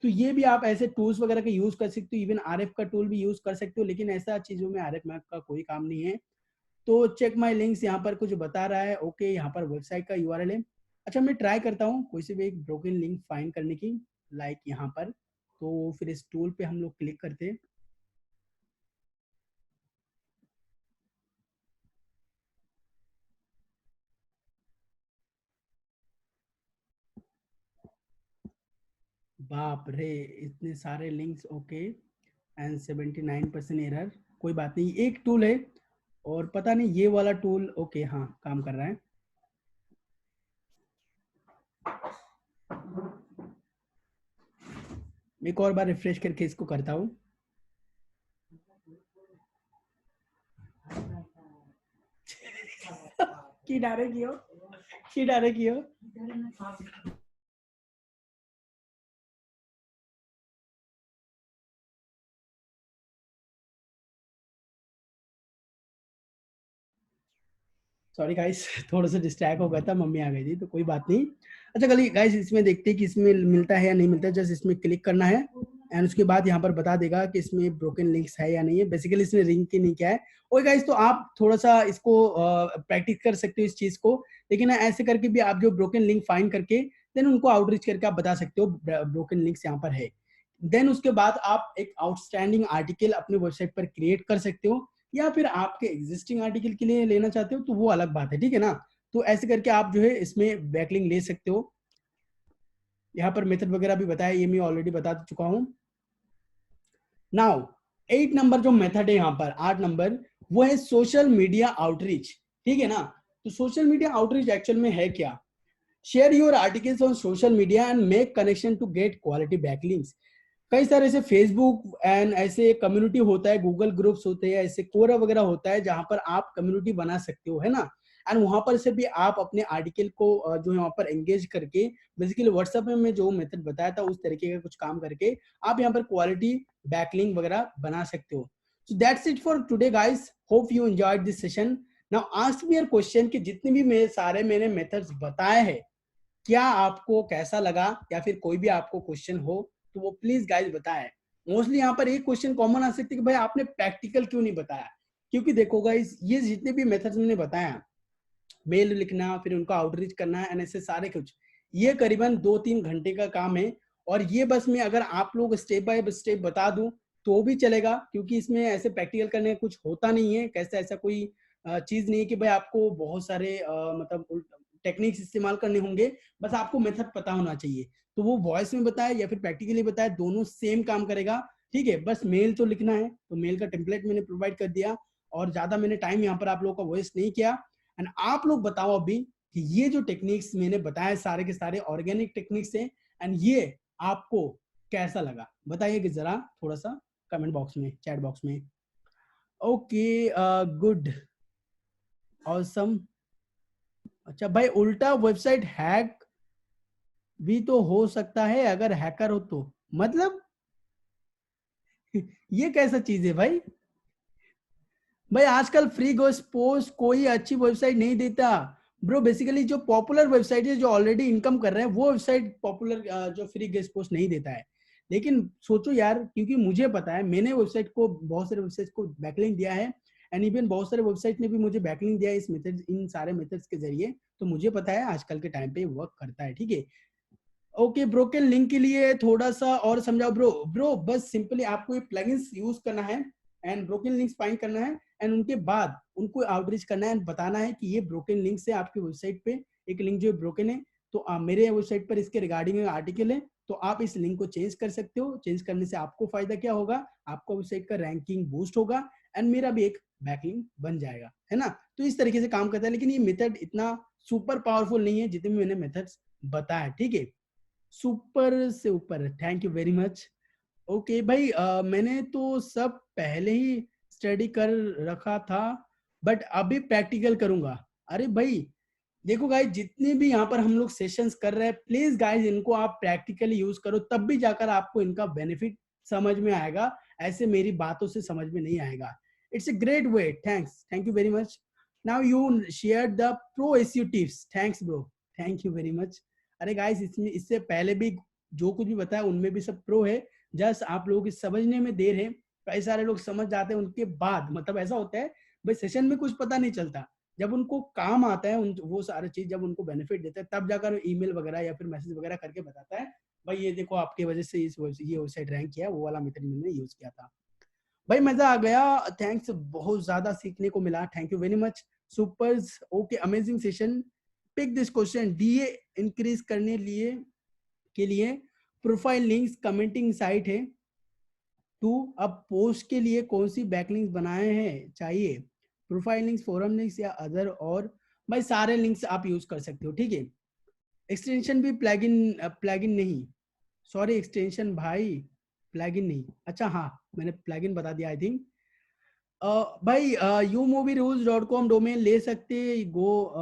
तो ये भी आप ऐसे टूल्स वगैरह का यूज कर सकते हो, इवन आरएफ का टूल भी यूज कर सकते हो, लेकिन ऐसा चीजों में आरएफ मैप का कोई काम नहीं है। तो चेक माई लिंक्स यहाँ पर कुछ बता रहा है, ओके, यहाँ पर वेबसाइट का यूआरएल है। अच्छा, मैं ट्राई करता हूँ कोई से भी एक ब्रोकन लिंक फाइंड करने की, लाइक यहाँ पर। तो फिर इस टूल पे हम लोग क्लिक करते हैं। बाप रे, इतने सारे लिंक्स, ओके, एंड 79% एरर। कोई बात नहीं, एक टूल है और पता नहीं ये वाला टूल, ओके हाँ काम कर रहा है। एक और बार रिफ्रेश करके इसको करता हूँ। की डारे कियो, की डारे कियो। सॉरी गाइस, थोड़ा सा डिस्ट्रैक्ट हो गया था, मम्मी आ गई थी, तो कोई बात नहीं। अच्छा चलिए गाइस, इसमें देखते हैं कि इसमें मिलता है या नहीं मिलता है। जस्ट इसमें क्लिक करना है एंड उसके बाद यहाँ पर बता देगा कि इसमें ब्रोकन लिंक्स है या नहीं है। बेसिकली इसमें रिंग की नहीं क्या है। और गाइस, तो आप थोड़ा सा इसको प्रैक्टिस कर सकते हो इस चीज को, लेकिन ऐसे करके भी आप जो ब्रोकन लिंक फाइंड करके देन उनको आउटरीच करके आप बता सकते हो ब्रोकन लिंक्स यहाँ पर है। देन उसके बाद आप एक आउटस्टैंडिंग आर्टिकल अपने वेबसाइट पर क्रिएट कर सकते हो, या फिर आपके एग्जिस्टिंग आर्टिकल के लिए लेना चाहते हो तो वो अलग बात है, ठीक है ना। तो ऐसे करके आप जो है इसमें बैकलिंक ले सकते हो। यहाँ पर मेथड वगैरह भी बताया, ये मैं ऑलरेडी बता चुका हूँ। नाउ 8 नंबर जो मेथड है यहाँ पर, 8 नंबर, वो है सोशल मीडिया आउटरीच, ठीक है ना। तो सोशल मीडिया आउटरीच एक्चुअल में है क्या? Share your articles on social media and make connection to get quality backlinks. कई सारे ऐसे फेसबुक एंड ऐसे कम्युनिटी होता है, गूगल ग्रुप्स होते हैं, ऐसे कोरा वगैरह होता है जहां पर आप कम्युनिटी बना सकते हो, है ना। एंड वहां पर से भी आप अपने आर्टिकल को जो है वहां पर एंगेज करके, बेसिकली व्हाट्सएप में मैं जो मेथड बताया था उस तरीके का कुछ काम करके आप यहाँ पर क्वालिटी बैकलिंक वगैरह बना सकते हो। So that's it for today guys, hope you enjoyed this session. Now ask me your question कि जितने भी मैंने मेथड्स बताए हैं, क्या आपको कैसा लगा, या फिर कोई भी आपको क्वेश्चन हो तो वो प्लीज गाइस बताएं। मोस्टली यहाँ पर एक क्वेश्चन कॉमन आ सकती है कि भाई आपने प्रैक्टिकल क्यों नहीं बताया। क्योंकि देखो गाइस, ये जितने भी मेथड्स मैंने बताया, मेल लिखना, फिर उनको आउटरीच करना एंड ऐसे सारे कुछ, ये करीबन 2-3 घंटे का काम है। और ये बस मैं अगर आप लोग स्टेप बाय स्टेप बता दूं तो भी चलेगा, क्योंकि इसमें ऐसे प्रैक्टिकल करने का कुछ होता नहीं है। कैसे, ऐसा कोई चीज नहीं है कि भाई आपको बहुत सारे मतलब टेक्निक्स इस्तेमाल करने होंगे, बस आपको मेथड पता होना चाहिए। तो वो वॉइस में बताए या फिर प्रैक्टिकली बताए, दोनों सेम काम करेगा। ठीक है, बस मेल तो लिखना है, तो मेल का टेम्पलेट मैंने प्रोवाइड कर दिया और ज्यादा मैंने टाइम यहाँ पर आप लोगों का वेस्ट नहीं किया। एंड आप लोग बताओ अभी कि ये जो टेक्निक्स मैंने बताए सारे के सारे ऑर्गेनिक टेक्निक्स हैं, एंड ये आपको कैसा लगा बताइए कि जरा थोड़ा सा कमेंट बॉक्स में, चैट बॉक्स में। Okay, good, awesome. अच्छा भाई, उल्टा वेबसाइट हैक भी तो हो सकता है अगर हैकर हो तो, मतलब ये कैसा चीज है भाई? भाई आजकल फ्री गोस्ट पोस्ट कोई अच्छी वेबसाइट नहीं देता ब्रो। बेसिकली जो पॉपुलर वेबसाइट है, जो ऑलरेडी इनकम कर रहे हैं, वो वेबसाइट पॉपुलर जो फ्री गेस्ट पोस्ट नहीं देता है। लेकिन सोचो यार, क्योंकि मुझे पता है, मैंने वेबसाइट को, बहुत सारे वेबसाइट को बैकलिंक दिया है, एंड इवन बहुत सारे वेबसाइट ने भी मुझे बैकलिंक दिया है इस मेथड, इन सारे मेथड्स के जरिए। तो मुझे पता है आजकल के टाइम पे वर्क करता है, ठीक है। ओके, ब्रोकन लिंक के लिए थोड़ा सा और समझाओ ब्रो। ब्रो बस सिंपली आपको ये प्लगइन्स यूज करना है एंड ब्रोकन लिंक्स फाइंड करना है, एंड उनके बाद उनको आउटरीच करना है एंड बताना है कि ये ब्रोकन लिंक से आपकी वेबसाइट पे एक लिंक जो ब्रोकन है, तो मेरे वेबसाइट पर इसके रिगार्डिंग आर्टिकल है, तो आप इस लिंक को चेंज कर सकते हो। चेंज करने से आपको फायदा क्या होगा, आपका वेबसाइट का रैंकिंग बूस्ट होगा एंड मेरा भी एक बैकलिंक बन जाएगा, है ना। तो इस तरीके से काम करता है, लेकिन ये मेथड इतना सुपर पावरफुल नहीं है जितने मैंने मेथड्स बताया, ठीक है। सुपर से ऊपर, thank you very much. Okay भाई, मैंने तो सब पहले ही स्टडी कर रखा था, बट अभी प्रैक्टिकल करूंगा। अरे भाई देखो गाइज, जितने भी यहाँ पर हम लोग सेशंस कर रहे हैं, प्लीज गाइज इनको आप प्रैक्टिकली यूज करो, तब भी जाकर आपको इनका बेनिफिट समझ में आएगा, ऐसे मेरी बातों से समझ में नहीं आएगा। It's a great way, thanks, thank you very much. Now you share the pro SEO tips, thanks bro, thank you very much. अरे गाइस, इसमें इससे पहले भी जो कुछ भी बताया उनमें भी सब प्रो है, जस्ट आप लोगों की समझने में देर है। कई सारे लोग समझ जाते हैं उनके बाद, मतलब ऐसा होता है भाई, सेशन में कुछ पता नहीं चलता, जब उनको काम आता है वो सारी चीज, जब उनको बेनिफिट देता है, तब जाकर ईमेल वगैरह या फिर मैसेज वगैरह करके बताता है, भाई ये देखो आपकी वजह से ये वेबसाइट रैंक किया, वो वाला मेथड मैंने यूज किया था। भाई मजा आ गया, थैंक्स, बहुत ज्यादा सीखने को मिला, thank you very much. Super, okay, amazing session. Pick this question, DA increase करने लिए के लिए प्रोफाइल लिंक्स कमेंटिंग साइट है। टू, अब पोस्ट के लिए कौन सी बैकलिंक्स बनाए हैं चाहिए, प्रोफाइल लिंक्स, फोरम लिंक्स या अदर, और भाई सारे लिंक्स आप यूज कर सकते हो, ठीक है। एक्सटेंशन भी प्लगइन नहीं, सॉरी एक्सटेंशन भाई, प्लगइन नहीं, अच्छा हाँ, मैंने प्लगइन बता दिया आई थिंक। भाई you movie rules .com domain ले सकते गो,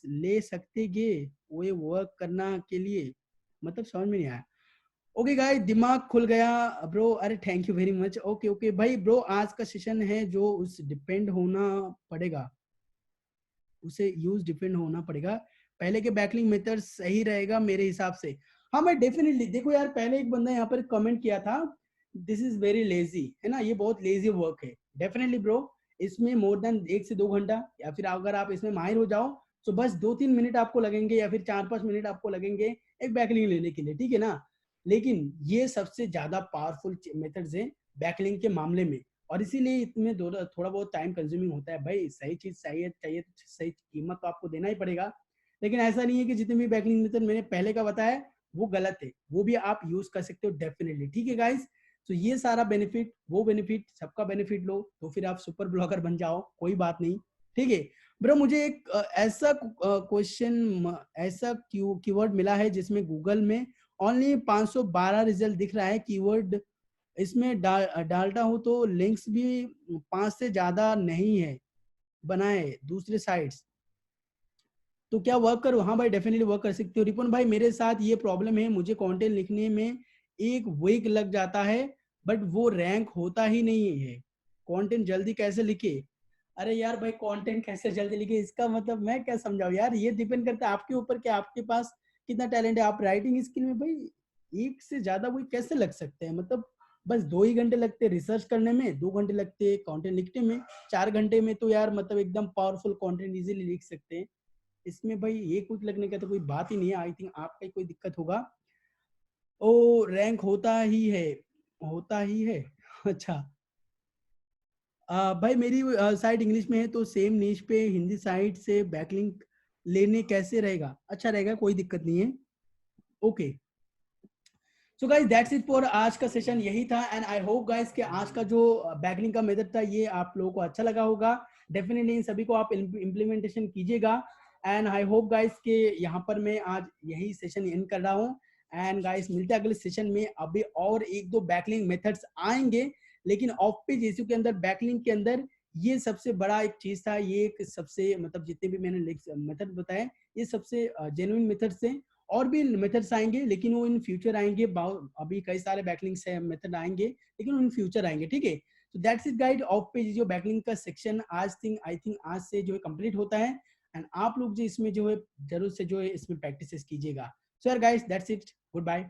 ले सकते गे वो वर्क करना के लिए, मतलब समझ में नहीं आया। ओके गाइस, दिमाग खुल गया ब्रो, अरे thank you very much. Okay okay भाई, ब्रो आज का सेशन है जो उस डिपेंड होना पड़ेगा, उसे यूज डिपेंड होना पड़ेगा, पहले के बैकलिंग मेथड सही रहेगा मेरे हिसाब से। हाँ भाई डेफिनेटली, देखो यार, पहले एक बंदा यहाँ पर कमेंट किया था, दिस इज वेरी लेजी, है ना, ये बहुत लेजी वर्क है। डेफिनेटली ब्रो, इसमें मोर देन 1 से 2 घंटा, या फिर अगर आप इसमें माहिर हो जाओ तो बस 2-3 मिनट आपको लगेंगे, या फिर 4-5 मिनट आपको लगेंगे एक बैकलिंग लेने के लिए, ठीक है ना। लेकिन ये सबसे ज्यादा पावरफुल मेथड्स हैं बैकलिंग के मामले में, और इसीलिए इसमें थोड़ा बहुत टाइम कंज्यूमिंग होता है। भाई सही चीज चाहिए तो सही कीमत तो आपको देना ही पड़ेगा, लेकिन ऐसा नहीं है कि जितने भी बैकलिंग मेथड मैंने पहले का बताया वो गलत है, वो भी आप यूज कर सकते हो डेफिनेटली, ठीक है गाइस। तो ये सारा बेनिफिट, वो बेनिफिट, सबका बेनिफिट लो, तो फिर आप सुपर ब्लॉगर बन जाओ, कोई बात नहीं, ठीक है। ब्रो मुझे एक ऐसा क्वेश्चन, ऐसा कीवर्ड मिला है जिसमें गूगल में ओनली 512 रिजल्ट दिख रहा है, कीवर्ड इसमें डालता हूं तो लिंक्स भी 5 से ज्यादा नहीं है बनाए दूसरे साइट्स, तो क्या वर्क करो? हाँ भाई डेफिनेटली वर्क कर सकते हो। रिपुन भाई मेरे साथ ये प्रॉब्लम है, मुझे कंटेंट लिखने में 1 वीक लग जाता है, बट वो रैंक होता ही नहीं है, कंटेंट जल्दी कैसे लिखे? अरे यार भाई, कंटेंट कैसे जल्दी लिखे, इसका मतलब मैं क्या समझाऊं यार, ये डिपेंड करता है आपके ऊपर कि आपके पास कितना टैलेंट है। आप राइटिंग स्किल में भाई 1 से ज्यादा कोई कैसे लग सकते हैं, मतलब बस 2 ही घंटे लगते हैं रिसर्च करने में, 2 घंटे लगते हैं कंटेंट लिखने में, 4 घंटे में तो यार मतलब एकदम पावरफुल कंटेंट इजीली लिख सकते हैं। इसमें भाई ये कुछ लगने का तो कोई बात ही नहीं है, आई थिंक आपका ही कोई दिक्कत होगा। ओ, रैंक होता ही है, होता ही है अच्छा। भाई मेरी साइट इंग्लिश में है, तो सेम नीश पे हिंदी साइट से बैकलिंक लेने कैसे रहेगा? अच्छा रहेगा, कोई दिक्कत नहीं है, okay. So guys that's it for आज का सेशन, यही था। एंड आई होप गाइस कि आज का जो बैकलिंक का मेथड था ये आप लोगों को अच्छा लगा होगा। डेफिनेटली इन सभी को आप इम्प्लीमेंटेशन कीजिएगा। एंड आई होप गाइस कि यहाँ पर मैं आज यही सेशन एंड कर रहा हूँ। एंड गाइस मिलते हैं अगले सेशन में। अभी और एक दो बैकलिंक मेथड्स आएंगे, लेकिन ऑफ पेज इश्यू के अंदर बैकलिंक के अंदर ये सबसे बड़ा एक चीज था। ये एक सबसे मतलब जितने भी मैंने मेथड बताए ये सबसे जेन्युइन मेथड्स थे। और भी मेथड्स आएंगे लेकिन वो इन फ्यूचर आएंगे। अभी कई सारे बैकलिंक्स है मेथड आएंगे लेकिन वो इन फ्यूचर आएंगे, ठीक है। तो that's it guide, of page जो बैकलिंक का सेक्शन आई थिंक आज से जो है कंप्लीट होता है। एंड आप लोग जो इसमें जो है जरूर से जो है इसमें प्रैक्टिस कीजिएगा। सो यार guys that's it, good bye.